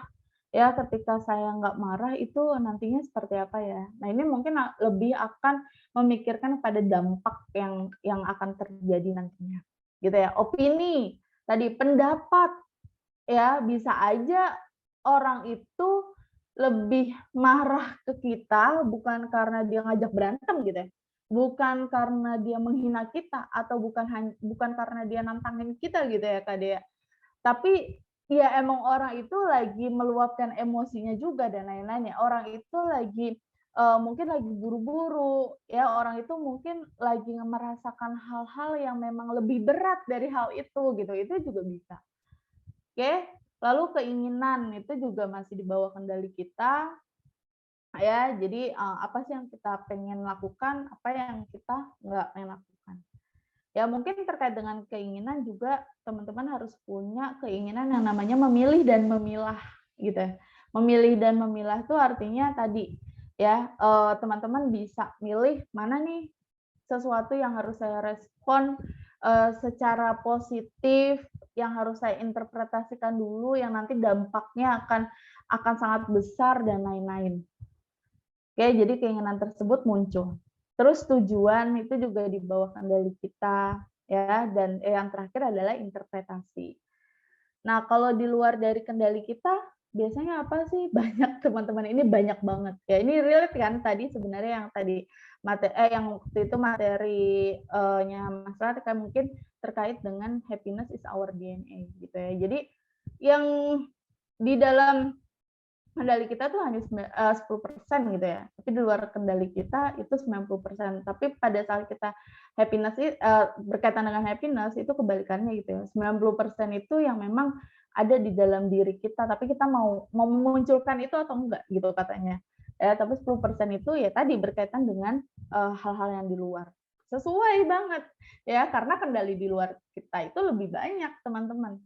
ya ketika saya nggak marah itu nantinya seperti apa ya? Nah, ini mungkin lebih akan memikirkan pada dampak yang akan terjadi nantinya. Gitu ya. Opini, tadi pendapat, ya bisa aja orang itu lebih marah ke kita bukan karena dia ngajak berantem gitu ya. Bukan karena dia menghina kita atau bukan karena dia nantangin kita gitu ya Kak Dea. Tapi ya emang orang itu lagi meluapkan emosinya juga dan lain-lain ya. Orang itu lagi mungkin lagi buru-buru ya, orang itu mungkin lagi merasakan hal-hal yang memang lebih berat dari hal itu gitu. Itu juga bisa. Oke, lalu keinginan itu juga masih di bawah kendali kita ya. Jadi apa sih yang kita pengen lakukan, apa yang kita nggak pengen lakukan. Ya mungkin terkait dengan keinginan juga teman-teman harus punya keinginan yang namanya memilih dan memilah gitu ya. Memilih dan memilah itu artinya tadi ya teman-teman bisa milih mana nih sesuatu yang harus saya respon secara positif, yang harus saya interpretasikan dulu, yang nanti dampaknya akan sangat besar dan lain-lain. Oke, jadi keinginan tersebut muncul. Terus tujuan itu juga di bawah kendali kita, ya. Dan yang terakhir adalah interpretasi. Nah, kalau di luar dari kendali kita, biasanya apa sih? Banyak teman-teman, ini banyak banget. Ya, ini relate kan tadi sebenarnya yang tadi yang waktu itu materinya Mas Rat kan mungkin terkait dengan happiness is our DNA gitu ya. Jadi yang di dalam kendali kita tuh hanya 10% gitu ya. Tapi di luar kendali kita itu 90%. Tapi pada saat kita happiness berkaitan dengan happiness itu kebalikannya gitu ya. 90% itu yang memang ada di dalam diri kita, tapi kita mau memunculkan itu atau enggak gitu katanya. Tapi 10% itu ya tadi berkaitan dengan hal-hal yang di luar. Sesuai banget ya, karena kendali di luar kita itu lebih banyak, teman-teman.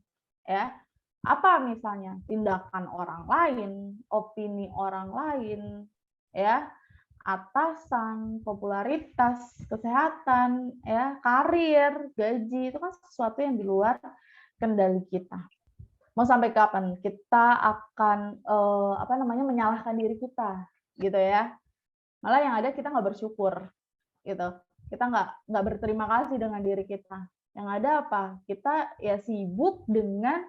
Ya. Apa misalnya? Tindakan orang lain, opini orang lain, ya, atasan, popularitas, kesehatan, ya, karir, gaji, itu kan sesuatu yang di luar kendali kita. Mau sampai kapan kita akan menyalahkan diri kita, gitu ya? Malah yang ada kita nggak bersyukur, gitu. Kita nggak berterima kasih dengan diri kita. Yang ada apa? Kita ya sibuk dengan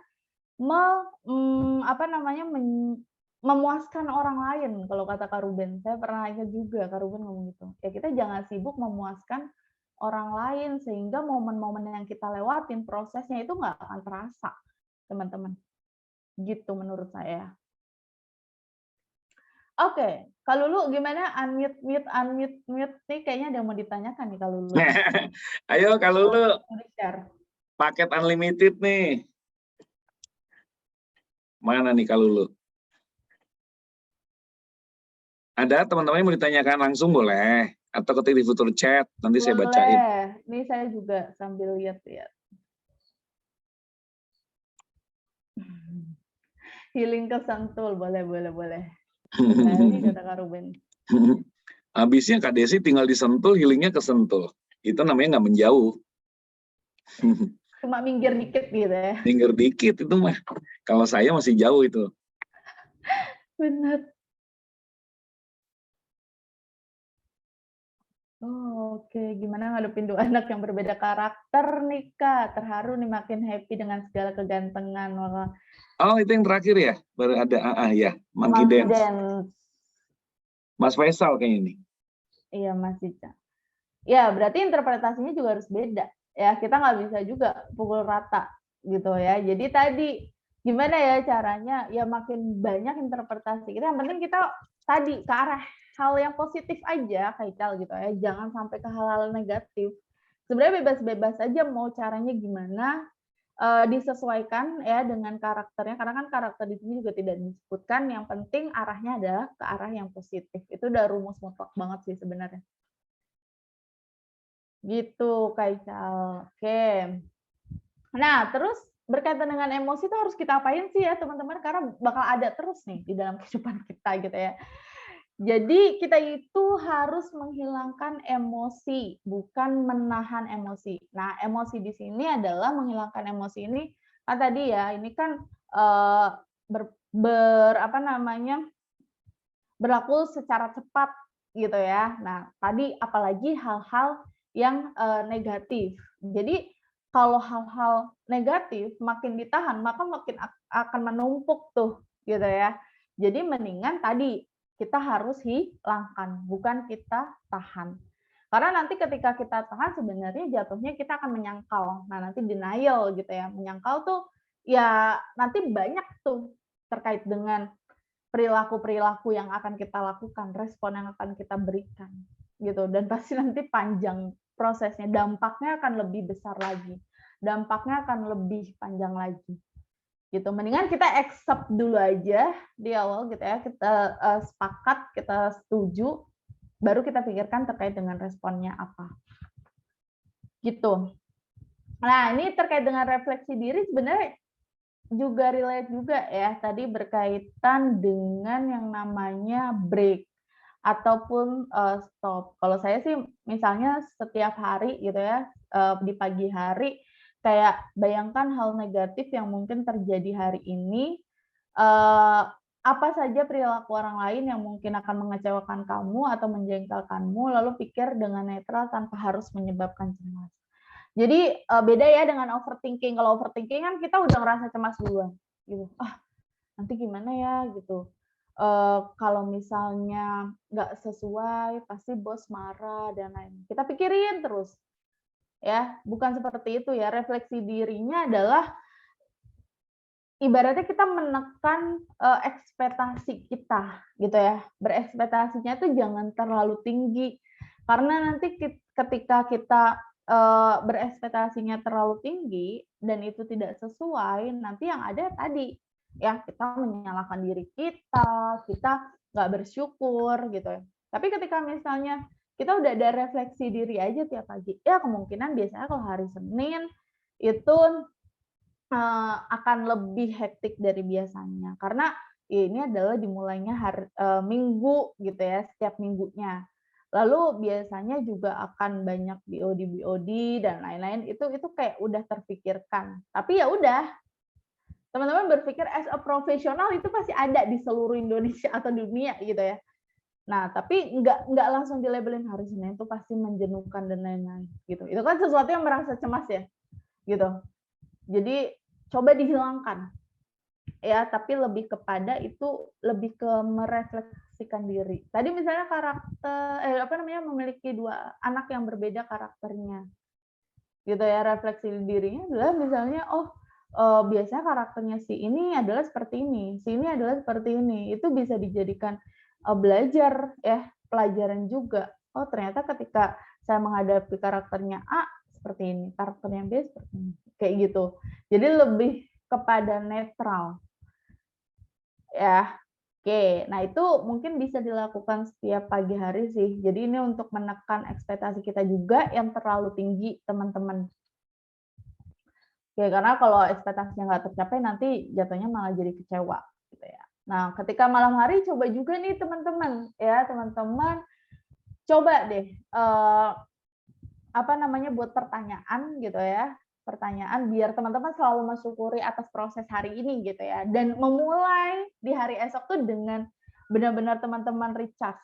memuaskan orang lain, kalau kata Kak Ruben. Saya pernah ingat juga Kak Ruben ngomong gitu. Ya kita jangan sibuk memuaskan orang lain sehingga momen-momen yang kita lewatin prosesnya itu nggak akan terasa, teman-teman. Gitu menurut saya. Oke, kalau lu gimana? Unmute nih, kayaknya ada yang mau ditanyakan nih kalau lu. Ayo kalau lu Share. paket unlimited nih. Mana nih kalau lu? Ada teman-teman yang mau ditanyakan langsung boleh. Atau ketik di fitur chat, nanti saya bacain. Boleh. Ini saya juga sambil lihat-lihat. Healing ke Sentul, boleh. Kembali kata Kak Ruben. Habisnya Kak Desi tinggal di Sentul, healingnya ke Sentul. Itu namanya nggak menjauh. Cuma minggir dikit gitu ya. Minggir dikit itu mah. Kalau saya masih jauh itu. Benar. Oh, oke. Gimana ngadepin dua anak yang berbeda karakter nih, Kak? Terharu nih, makin happy dengan segala kegantengan. Oh, itu yang terakhir ya? Baru ada ya, Monkey Dance. Mas Faisal kayaknya ini. Iya, Mas Ica. Ya, berarti interpretasinya juga harus beda. Ya, kita nggak bisa juga pukul rata gitu ya. Jadi tadi gimana ya caranya? Ya makin banyak interpretasi kita. Yang penting kita tadi ke arah hal yang positif aja, Kaical gitu ya. Jangan sampai ke hal-hal negatif. Sebenarnya bebas-bebas aja mau caranya gimana, disesuaikan ya dengan karakternya. Karena kan karakter di sini juga tidak disebutkan. Yang penting arahnya adalah ke arah yang positif. Itu udah rumus mutlak banget sih sebenarnya. Gitu, Kaical. Oke. Nah, terus berkaitan dengan emosi itu harus kita apain sih ya, teman-teman? Karena bakal ada terus nih di dalam kehidupan kita gitu ya. Jadi kita itu harus menghilangkan emosi, bukan menahan emosi. Nah, emosi di sini adalah menghilangkan emosi ini kan tadi ya, ini kan berlaku secara cepat gitu ya. Nah, tadi apalagi hal-hal yang negatif. Jadi kalau hal-hal negatif makin ditahan, maka makin akan menumpuk tuh gitu ya. Jadi mendingan tadi kita harus hilangkan, bukan kita tahan. Karena nanti ketika kita tahan sebenarnya jatuhnya kita akan menyangkal. Nah, nanti denial gitu ya. Menyangkal tuh ya nanti banyak tuh terkait dengan perilaku-perilaku yang akan kita lakukan, respon yang akan kita berikan gitu. Dan pasti nanti panjang prosesnya, dampaknya akan lebih besar lagi. Dampaknya akan lebih panjang lagi. Gitu. Mendingan kita accept dulu aja di awal gitu ya. Kita sepakat, kita setuju, baru kita pikirkan terkait dengan responnya apa. Gitu. Nah, ini terkait dengan refleksi diri sebenarnya juga relate juga ya, tadi berkaitan dengan yang namanya break ataupun stop. Kalau saya sih misalnya setiap hari gitu ya, di pagi hari kayak bayangkan hal negatif yang mungkin terjadi hari ini, apa saja perilaku orang lain yang mungkin akan mengecewakan kamu atau menjengkelkanmu, lalu pikir dengan netral tanpa harus menyebabkan cemas. Jadi beda ya dengan overthinking. Kalau overthinking kan kita udah ngerasa cemas duluan, gitu. Nanti gimana ya gitu. Kalau misalnya nggak sesuai, pasti bos marah dan lain. Kita pikirin terus, ya. Bukan seperti itu ya. Refleksi dirinya adalah ibaratnya kita menekan ekspektasi kita, gitu ya. Berekspektasinya tuh jangan terlalu tinggi, karena nanti ketika kita berekspektasinya terlalu tinggi dan itu tidak sesuai, nanti yang ada tadi ya kita menyalahkan diri kita nggak bersyukur gitu ya. Tapi ketika misalnya kita udah ada refleksi diri aja tiap pagi, ya kemungkinan biasanya kalau hari Senin itu akan lebih hektik dari biasanya. Karena ya ini adalah dimulainya minggu gitu ya, setiap minggunya. Lalu biasanya juga akan banyak BOD dan lain-lain, itu kayak udah terpikirkan. Tapi ya udah, teman-teman berpikir as a profesional itu pasti ada di seluruh Indonesia atau dunia gitu ya. Nah, tapi nggak langsung dilabelin hari Senin itu pasti menjenuhkan dan lain-lain gitu. Itu kan sesuatu yang merasa cemas ya, gitu. Jadi coba dihilangkan ya, tapi lebih kepada itu lebih ke merefleksikan diri. Tadi misalnya memiliki dua anak yang berbeda karakternya, gitu ya. Refleksi dirinya adalah misalnya, biasanya karakternya si ini adalah seperti ini, si ini adalah seperti ini. Itu bisa dijadikan belajar ya, pelajaran juga. Oh ternyata ketika saya menghadapi karakternya A seperti ini, karakternya B seperti ini, kayak gitu. Jadi lebih kepada netral ya. Oke, nah itu mungkin bisa dilakukan setiap pagi hari sih. Jadi ini untuk menekan ekspektasi kita juga yang terlalu tinggi, teman-teman. Ya, karena kalau ekspektasinya nggak tercapai nanti jatuhnya malah jadi kecewa gitu ya. Nah, ketika malam hari coba juga nih teman-teman ya, teman-teman coba deh buat pertanyaan gitu ya. Pertanyaan biar teman-teman selalu mensyukuri atas proses hari ini gitu ya, dan memulai di hari esok tuh dengan benar-benar teman-teman recharge.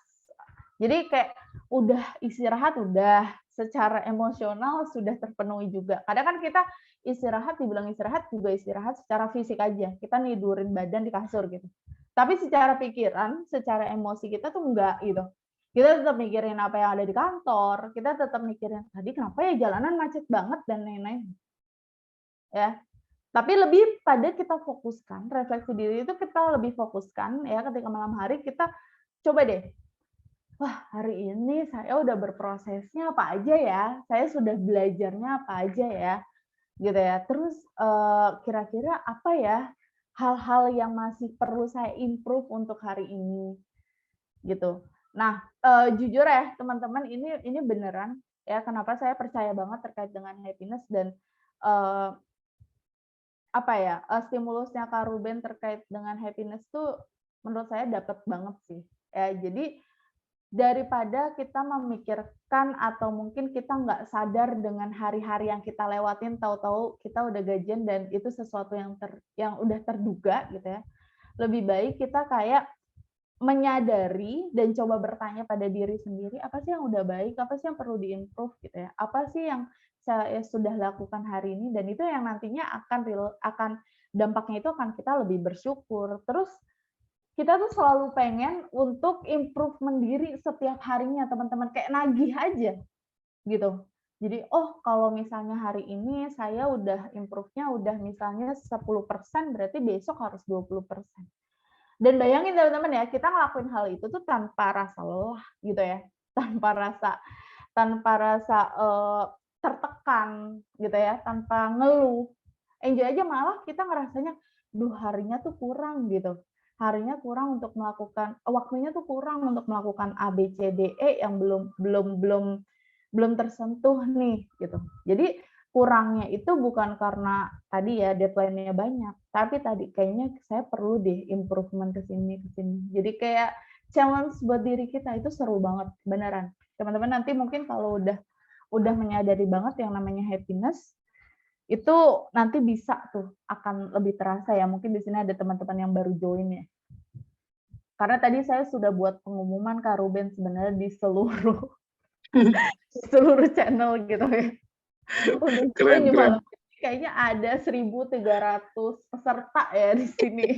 Jadi kayak udah istirahat, udah secara emosional sudah terpenuhi juga. Kadang kan kita istirahat, dibilang istirahat juga istirahat secara fisik aja. Kita nidurin badan di kasur gitu. Tapi secara pikiran, secara emosi kita tuh enggak gitu. Kita tetap mikirin apa yang ada di kantor, kita tetap mikirin tadi kenapa ya jalanan macet banget dan lain-lain. Ya. Tapi lebih pada kita fokuskan, refleksi diri itu kita lebih fokuskan ya ketika malam hari kita coba deh, wah hari ini saya udah berprosesnya apa aja ya, saya sudah belajarnya apa aja ya, gitu ya. Terus kira-kira apa ya hal-hal yang masih perlu saya improve untuk hari ini, gitu. Nah, jujur ya teman-teman, ini beneran ya, kenapa saya percaya banget terkait dengan happiness dan stimulusnya Kak Ruben terkait dengan happiness tuh menurut saya dapat banget sih. Ya, jadi daripada kita memikirkan atau mungkin kita nggak sadar dengan hari-hari yang kita lewatin, tahu-tahu kita udah gajian dan itu sesuatu yang udah terduga gitu ya. Lebih baik kita kayak menyadari dan coba bertanya pada diri sendiri, apa sih yang udah baik, apa sih yang perlu diimprove gitu ya, apa sih yang saya sudah lakukan hari ini, dan itu yang nantinya akan dampaknya itu akan kita lebih bersyukur. Terus kita tuh selalu pengen untuk improvement diri setiap harinya teman-teman, kayak nagih aja gitu. Jadi, oh kalau misalnya hari ini saya udah improve-nya udah misalnya 10%, berarti besok harus 20%. Dan bayangin teman-teman ya, kita ngelakuin hal itu tuh tanpa rasa lelah gitu ya, tanpa rasa tertekan gitu ya, tanpa ngeluh. Enjoy aja, malah kita ngerasanya, duh harinya tuh kurang gitu. Harinya kurang untuk melakukan, waktunya tuh kurang untuk melakukan A, B, C, D, E yang belum tersentuh nih gitu. Jadi kurangnya itu bukan karena tadi ya deadline-nya banyak, tapi tadi kayaknya saya perlu deh improvement ke sini. Jadi kayak challenge buat diri kita itu seru banget, beneran. Teman-teman nanti mungkin kalau udah menyadari banget yang namanya happiness, itu nanti bisa tuh akan lebih terasa ya. Mungkin di sini ada teman-teman yang baru join ya. Karena tadi saya sudah buat pengumuman Kak Ruben sebenarnya di seluruh channel gitu ya. Untuk Keren, ini keren. malam ini kayaknya ada 1.300 peserta ya di sini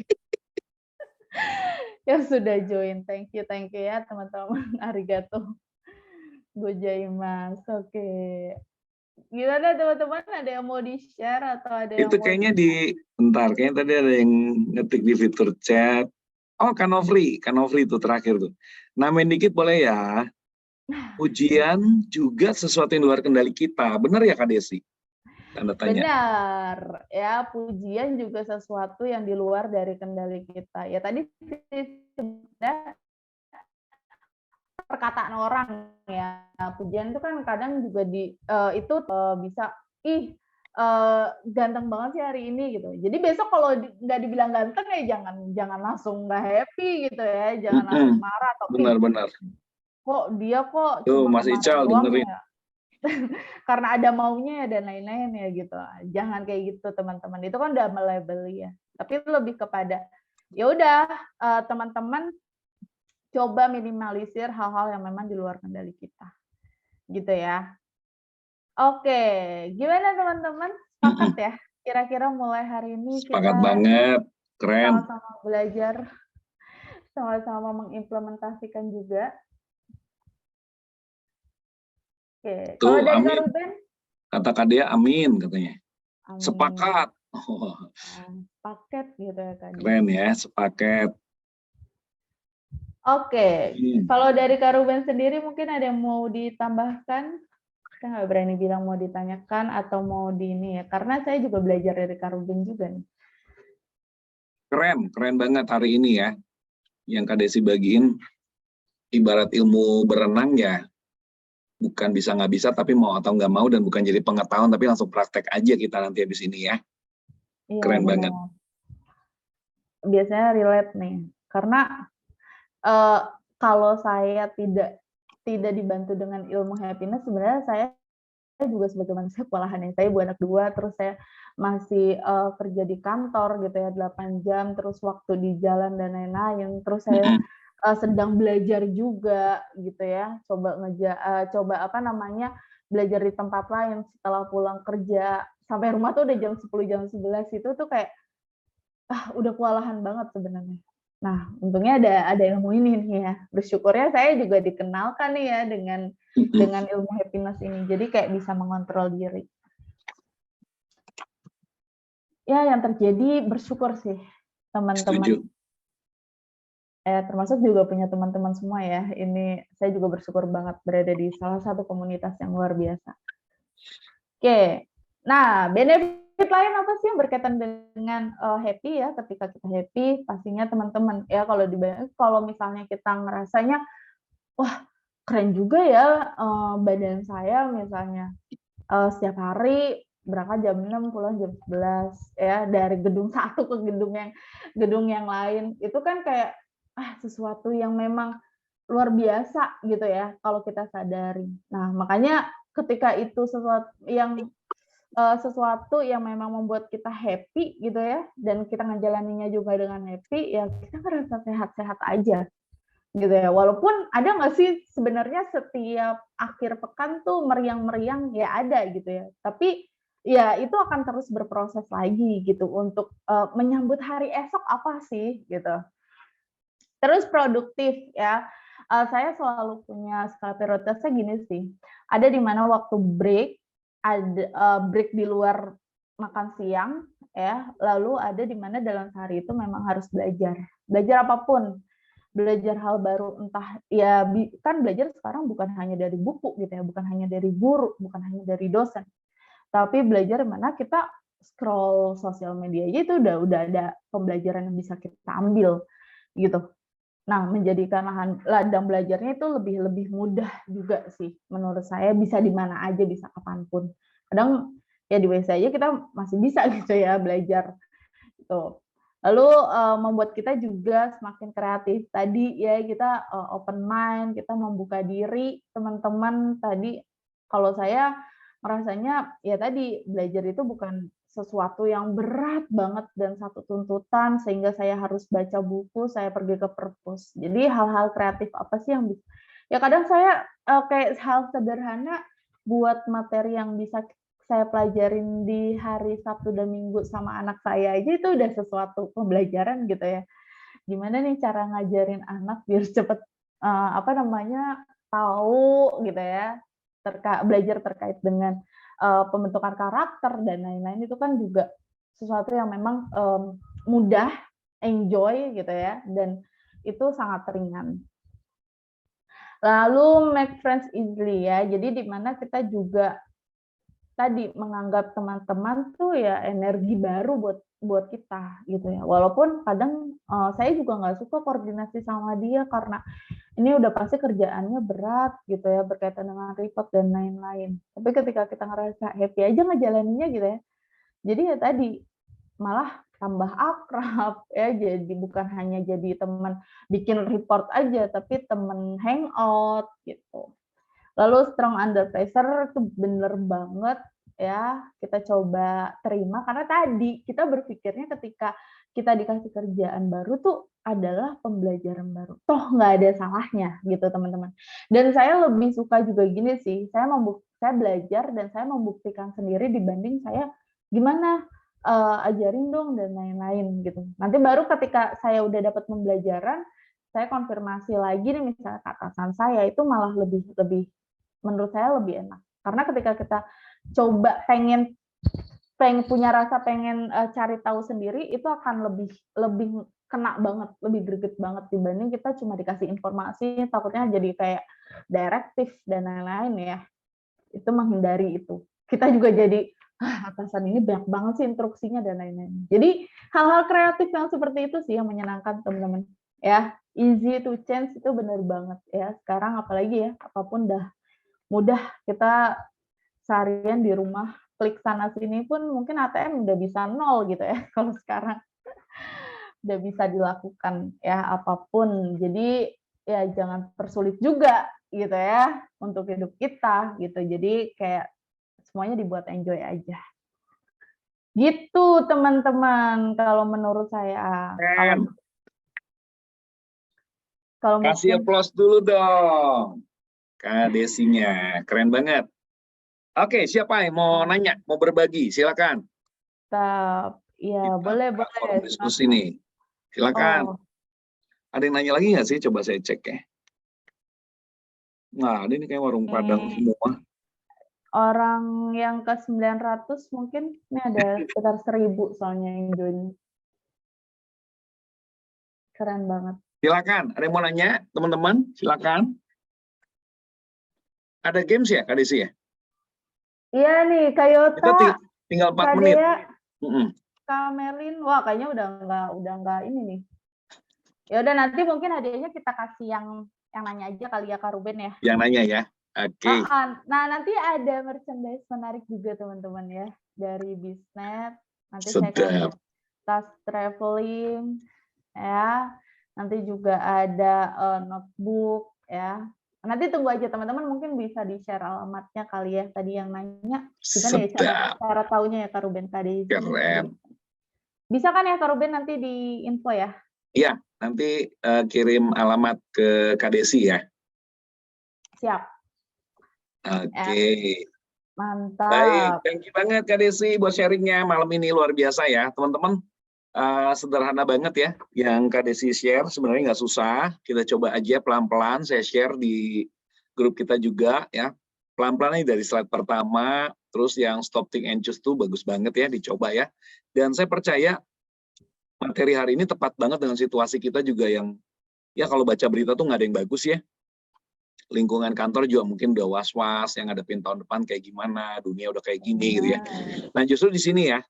yang sudah join. Thank you ya teman-teman. Arigato gozaimasu. Oke. Gimana teman-teman? Ada yang mau di-share atau ada yang Itu mau kayaknya bentar, kayaknya tadi ada yang ngetik di fitur chat. Oh, Kanofri itu terakhir tuh. Namain dikit boleh ya. Ujian juga sesuatu yang luar kendali kita. Benar ya Kak Desi? Tanda tanya. Benar, ya pujian juga sesuatu yang di luar dari kendali kita. Ya tadi sebenarnya perkataan orang ya, pujian itu kan kadang juga bisa, ih ganteng banget sih hari ini gitu. Jadi besok kalau nggak dibilang ganteng ya jangan langsung nggak happy gitu ya, jangan langsung marah atau Benar-benar. kok dia kok Tuh, cuma Mas kemarin Ical doang dengerin. ya, karena ada maunya ya dan lain-lain ya gitu. Jangan kayak gitu teman-teman. Itu kan udah melabeli ya. Tapi lebih kepada ya udah teman-teman coba minimalisir hal-hal yang memang di luar kendali kita. Gitu ya. Oke, gimana teman-teman? Sepakat ya? Kira-kira mulai hari ini Sepakat kita banget, keren. sama-sama belajar, sama-sama mengimplementasikan juga. Oke, kalau Tuh, dari Kak amin. Ruben? Kata Kak Dea, amin katanya. Amin. Sepakat. Paket gitu ya Kak. Keren ya, sepaket. Oke, kalau dari Kak Ruben sendiri mungkin ada yang mau ditambahkan? Saya nggak berani bilang mau ditanyakan atau mau di ini ya, karena saya juga belajar dari Kak Ruben juga nih. Keren banget hari ini ya. Yang Kak Desi bagiin, ibarat ilmu berenang ya, bukan bisa nggak bisa, tapi mau atau nggak mau, dan bukan jadi pengetahuan, tapi langsung praktek aja kita nanti habis ini ya. Iya, Keren banget. Biasanya relate nih, karena kalau saya tidak dibantu dengan ilmu happiness, sebenarnya saya juga sebagai manusia kewalahan ya. Saya ibu anak 2, terus saya masih kerja di kantor gitu ya 8 jam, terus waktu di jalan dan lain-lain. Terus saya sedang belajar juga gitu ya. Coba belajar di tempat lain setelah pulang kerja. Sampai rumah tuh udah jam 10, jam 11 itu tuh kayak udah kewalahan banget sebenarnya. Nah, untungnya ada ilmu ini nih ya. Bersyukurnya saya juga dikenalkan nih ya dengan ilmu happiness ini. Jadi kayak bisa mengontrol diri. Ya, yang terjadi bersyukur sih, teman-teman. Termasuk juga punya teman-teman semua ya. Ini saya juga bersyukur banget berada di salah satu komunitas yang luar biasa. Oke. Nah, benefit lain apa sih yang berkaitan dengan happy ya? Ketika kita happy, pastinya teman-teman ya kalau misalnya kita ngerasanya, wah keren juga ya badan saya misalnya setiap hari berangkat jam 6, pulang jam 11 ya, dari gedung satu ke gedung yang lain. Itu kan kayak sesuatu yang memang luar biasa gitu ya kalau kita sadari. Nah, makanya ketika itu sesuatu yang memang membuat kita happy gitu ya, dan kita ngejalaninya juga dengan happy, ya kita ngerasa sehat-sehat aja gitu ya. Walaupun ada nggak sih sebenarnya setiap akhir pekan tuh meriang-meriang, ya ada gitu ya. Tapi ya itu akan terus berproses lagi gitu untuk menyambut hari esok apa sih gitu. Terus produktif ya. Saya selalu punya skala prioritasnya gini sih. Ada di mana waktu break, ada break di luar makan siang ya, lalu ada di mana dalam sehari itu memang harus belajar apapun, belajar hal baru, entah ya kan belajar sekarang bukan hanya dari buku gitu ya, bukan hanya dari guru, bukan hanya dari dosen, tapi belajar mana kita scroll sosial media aja itu udah ada pembelajaran yang bisa kita ambil gitu. Nah, menjadikan ladang belajarnya itu lebih mudah juga sih menurut saya, bisa di mana aja, bisa kapanpun. Kadang ya di WC aja kita masih bisa gitu ya belajar gitu. Lalu membuat kita juga semakin kreatif. Tadi ya kita open mind, kita membuka diri, teman-teman. Tadi kalau saya merasanya ya tadi belajar itu bukan sesuatu yang berat banget dan satu tuntutan sehingga saya harus baca buku, saya pergi ke perpus. Jadi hal-hal kreatif apa sih yang bisa, ya kadang saya kayak hal sederhana buat materi yang bisa saya pelajarin di hari Sabtu dan Minggu sama anak saya aja itu udah sesuatu pembelajaran gitu ya. Gimana nih cara ngajarin anak biar cepet tahu gitu ya, belajar terkait dengan pembentukan karakter dan lain-lain, itu kan juga sesuatu yang memang mudah, enjoy gitu ya, dan itu sangat ringan. Lalu make friends easily ya, jadi di mana kita juga tadi menganggap teman-teman tuh ya energi baru buat kita gitu ya. Walaupun kadang saya juga nggak suka koordinasi sama dia karena ini udah pasti kerjaannya berat gitu ya, berkaitan dengan report dan lain-lain. Tapi ketika kita ngerasa happy aja ngejalaninnya gitu ya, jadi ya tadi, malah tambah akrab ya, jadi bukan hanya jadi teman bikin report aja, tapi temen hangout gitu. Lalu strong under pressure itu bener banget ya, kita coba terima karena tadi kita berpikirnya ketika kita dikasih kerjaan baru tuh adalah pembelajaran baru. Toh nggak ada salahnya gitu teman-teman. Dan saya lebih suka juga gini sih, saya belajar dan saya membuktikan sendiri dibanding saya gimana ajarin dong dan lain-lain gitu. Nanti baru ketika saya udah dapat pembelajaran, saya konfirmasi lagi nih misalnya ke atasan saya itu malah lebih menurut saya lebih enak. Karena ketika kita coba pengen punya rasa pengen cari tahu sendiri, itu akan lebih kena banget, lebih greget banget dibanding kita cuma dikasih informasi, takutnya jadi kayak direktif dan lain-lain ya. Itu menghindari itu. Kita juga jadi, atasan ini banyak banget sih instruksinya dan lain-lain. Jadi hal-hal kreatif yang seperti itu sih yang menyenangkan teman-teman. Ya, easy to change itu benar banget ya. Sekarang apalagi ya, apapun dah mudah, kita seharian di rumah klik sana sini pun mungkin ATM udah bisa 0 gitu ya kalau sekarang udah bisa dilakukan ya apapun. Jadi ya jangan persulit juga gitu ya untuk hidup kita gitu. Jadi kayak semuanya dibuat enjoy aja. Gitu teman-teman kalau menurut saya. Kalau Kasih mungkin applause dulu dong. Kak Desinya, keren banget. Oke, siapa yang mau nanya, mau berbagi? Silakan. ya Kita boleh buka forum boleh. diskusi nih. Silakan. Oh, Ada yang nanya lagi nggak sih? Coba saya cek ya. Nah, ini kayak warung Padang semua. orang yang ke 900 mungkin ini ada sekitar 1000 soalnya yang join. Keren banget. Silakan. Ada yang mau nanya, teman-teman? Silakan. Ada games ya, Kak Desi ya? Iya nih, Kak Kita Yota, tinggal 4 Kak menit. Dea, Kak Merlin. Wah, kayaknya udah nggak ini nih. Ya udah nanti mungkin hadiahnya kita kasih yang nanya aja kali ya Kak Ruben ya. Yang nanya ya. Oke. Nah, nanti ada merchandise menarik juga teman-teman ya dari Bisnet. Nanti saya kasih tas traveling ya. Nanti juga ada notebook ya. Nanti tunggu aja teman-teman, mungkin bisa di-share alamatnya kali ya tadi yang nanya. Gimana ya cara taunya ya Kak Ruben tadi? Keren. Bisa kan ya Kak Ruben nanti di info ya? Iya, nanti kirim alamat ke Kak Desi ya. Siap. Oke. Mantap. Baik, thank you banget Kak Desi buat sharingnya malam ini, luar biasa ya. Teman-teman, sederhana banget ya yang Kak Desi share, sebenarnya nggak susah. Kita coba aja pelan-pelan, saya share di grup kita juga ya. Pelan-pelan dari slide pertama, terus yang stop, think, and choose tuh bagus banget ya, dicoba ya. Dan saya percaya materi hari ini tepat banget dengan situasi kita juga yang, ya kalau baca berita tuh nggak ada yang bagus ya. Lingkungan kantor juga mungkin udah was-was, yang ngadepin tahun depan kayak gimana, dunia udah kayak gini gitu ya. Nah justru di sini ya,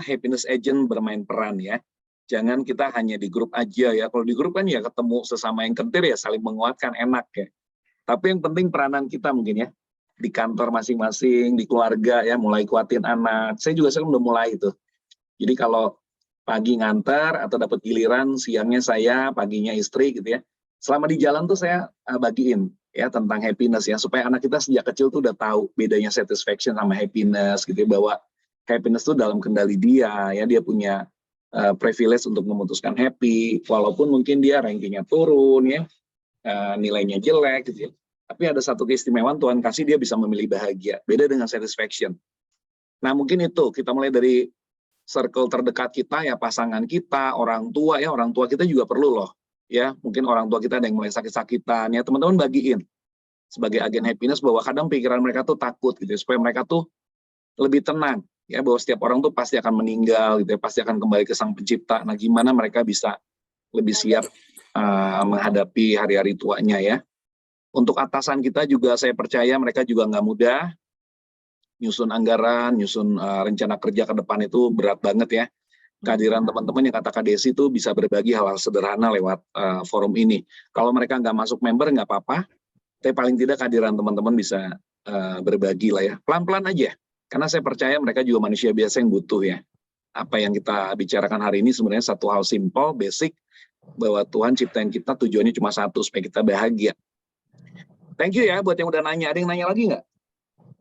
happiness agent bermain peran ya. Jangan kita hanya di grup aja ya. Kalau di grup kan ya ketemu sesama yang kentir ya saling menguatkan, enak ya. Tapi yang penting peranan kita mungkin ya. Di kantor masing-masing, di keluarga ya, mulai kuatin anak. Saya juga sekarang udah mulai itu. Jadi kalau pagi ngantar atau dapat giliran, siangnya saya, paginya istri gitu ya. Selama di jalan tuh saya bagiin ya tentang happiness ya, supaya anak kita sejak kecil tuh udah tahu bedanya satisfaction sama happiness gitu ya, bahwa happiness tuh dalam kendali dia ya, dia punya privilege untuk memutuskan happy, walaupun mungkin dia rankingnya turun ya, nilainya jelek gitu ya. Tapi ada satu keistimewaan Tuhan kasih, dia bisa memilih bahagia, beda dengan satisfaction. Nah mungkin itu, kita mulai dari circle terdekat kita ya, pasangan kita, orang tua ya, orang tua kita juga perlu loh ya, mungkin orang tua kita ada yang mulai sakit-sakitan ya, teman-teman bagiin sebagai agen happiness bahwa kadang pikiran mereka tuh takut gitu ya, supaya mereka tuh lebih tenang ya, bahwa setiap orang tuh pasti akan meninggal gitu ya, pasti akan kembali ke Sang Pencipta. Nah gimana mereka bisa lebih siap menghadapi hari-hari tuanya ya. Untuk atasan kita juga saya percaya mereka juga nggak mudah, nyusun anggaran, nyusun rencana kerja ke depan itu berat banget ya. kehadiran teman-teman yang kata Kak Desi itu bisa berbagi hal-hal sederhana lewat forum ini. Kalau mereka nggak masuk member nggak apa-apa, tapi paling tidak kehadiran teman-teman bisa berbagi lah ya. Pelan-pelan aja, karena saya percaya mereka juga manusia biasa yang butuh ya. Apa yang kita bicarakan hari ini sebenarnya satu hal simple, basic, bahwa Tuhan ciptain kita tujuannya cuma satu, supaya kita bahagia. Thank you ya buat yang udah nanya. Ada yang nanya lagi nggak?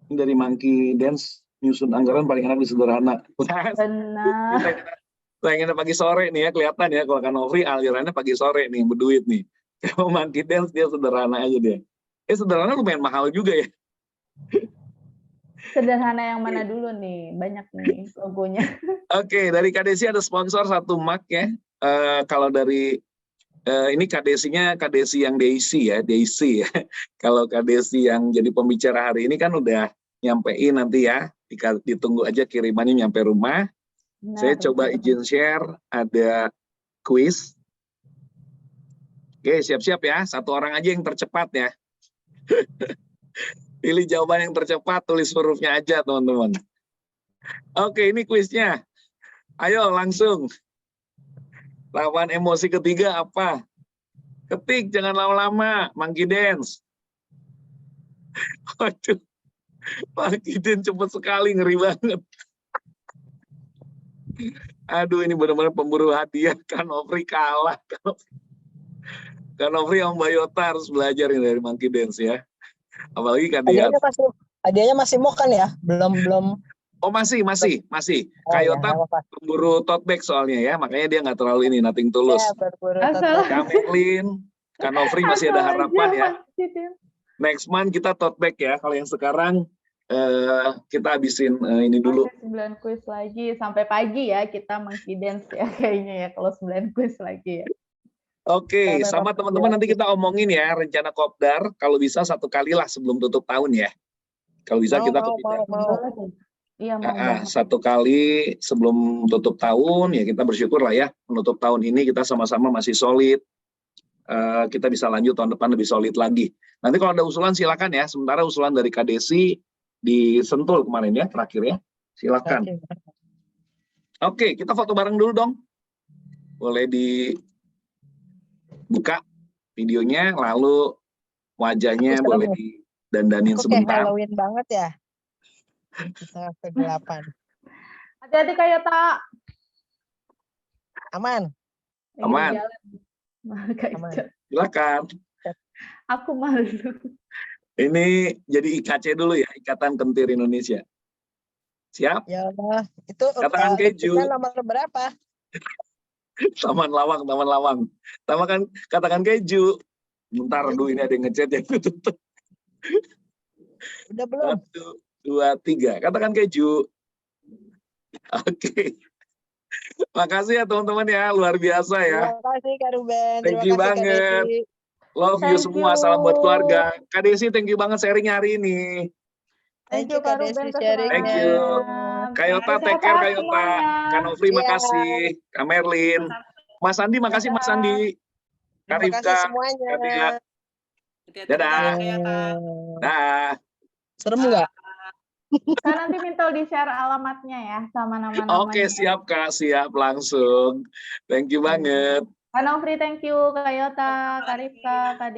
Dari Monkey Dance, nyusun anggaran paling enak di sederhana. Benar. Pengennya pagi sore nih ya, kelihatan ya kalau Kanofri alirannya pagi sore nih, yang berduit nih. Kalau Monkey Dance dia sederhana aja dia. Sederhana lumayan mahal juga ya. Sederhana yang mana dulu nih? Banyak nih logonya. Oke, dari Kak Desi ada sponsor 1 mug ya. Kalau dari ini Kak Desinya Kak Desi yang Daisy ya, Daisy ya. Kalau Kak Desi yang jadi pembicara hari ini kan udah nyampein nanti ya. Ditunggu aja kirimannya nyampe rumah. Benar, Saya coba izin share, ada quiz. Oke, siap-siap ya. 1 orang aja yang tercepat ya. Pilih jawaban yang tercepat, tulis hurufnya aja teman-teman. Oke, ini kuisnya. Ayo langsung. Lawan emosi ketiga apa? Ketik, jangan lama-lama. Monkey Dance. Waduh, Monkey Dance cepet sekali, ngeri banget. Aduh, ini benar-benar pemburu hadiah. Kanofri kalah. Kanofri sama Mbak Yota harus belajar ini dari Monkey Dance ya. Apalagi Kak Dia. Hadiahnya masih mau kan ya? Belum. Oh masih. Oh, Kayota ya, pemburu tote bag soalnya ya, makanya dia nggak terlalu ini, nothing tulus. ya, berburu Asal. Kak Merlin, Kak Nofri masih ada harapan ya. Gitu. Next month kita tote bag ya. Kalau yang sekarang kita habisin ini dulu. 9 kuis lagi sampai pagi ya kita Monkey Dance ya kayaknya ya kalau 9 kuis lagi ya. Oke, sama teman-teman nanti kita omongin ya rencana kopdar. Kalau bisa 1 kali lah sebelum tutup tahun ya. Kalau bisa kita mau. Iya mau banget. 1 kali sebelum tutup tahun ya, kita bersyukur lah ya menutup tahun ini kita sama-sama masih solid. Kita bisa lanjut tahun depan lebih solid lagi. Nanti kalau ada usulan silakan ya. Sementara usulan dari Kak Desi di Sentul kemarin ya, terakhir ya. Silakan. Oke, kita foto bareng dulu dong. Boleh dibuka videonya, lalu wajahnya boleh didandanin sebentar. Halloween banget ya. Kita ke-8. Hati-hati Kak Yota. Aman. Aman. Aman. Silakan. Aku malu. Ini jadi IKC dulu ya, Ikatan Kentir Indonesia. Siap? Ya Allah. Itu Katakan keju. nomor berapa? Taman Lawang. Katakan keju. Bentar dulu, ini ada yang ngechat yang tutup. Udah belum? 1, 2, 3. Katakan keju. Oke. Makasih ya teman-teman ya, luar biasa ya. Terima kasih Kak Ruben. Thank you banget. Love you semua, salam buat keluarga. Kak Desi, thank you banget sharing hari ini. Thank you Kak Ruben. Thank you. Kak Yota, take care Kak Yota. Kak Nofri, makasih. Kak Merlin. Mas Andi, makasih Mas Andi. Kak Terima kasih Rifka. semuanya. Kak Tia. Dadah. Dah. Serem nggak? Kita nanti minta di-share alamatnya ya sama nama-namanya. Oke, siap Kak, siap langsung. Thank you banget. Kak Nofri, thank you. Kak Yota, Kak Rifka, Kak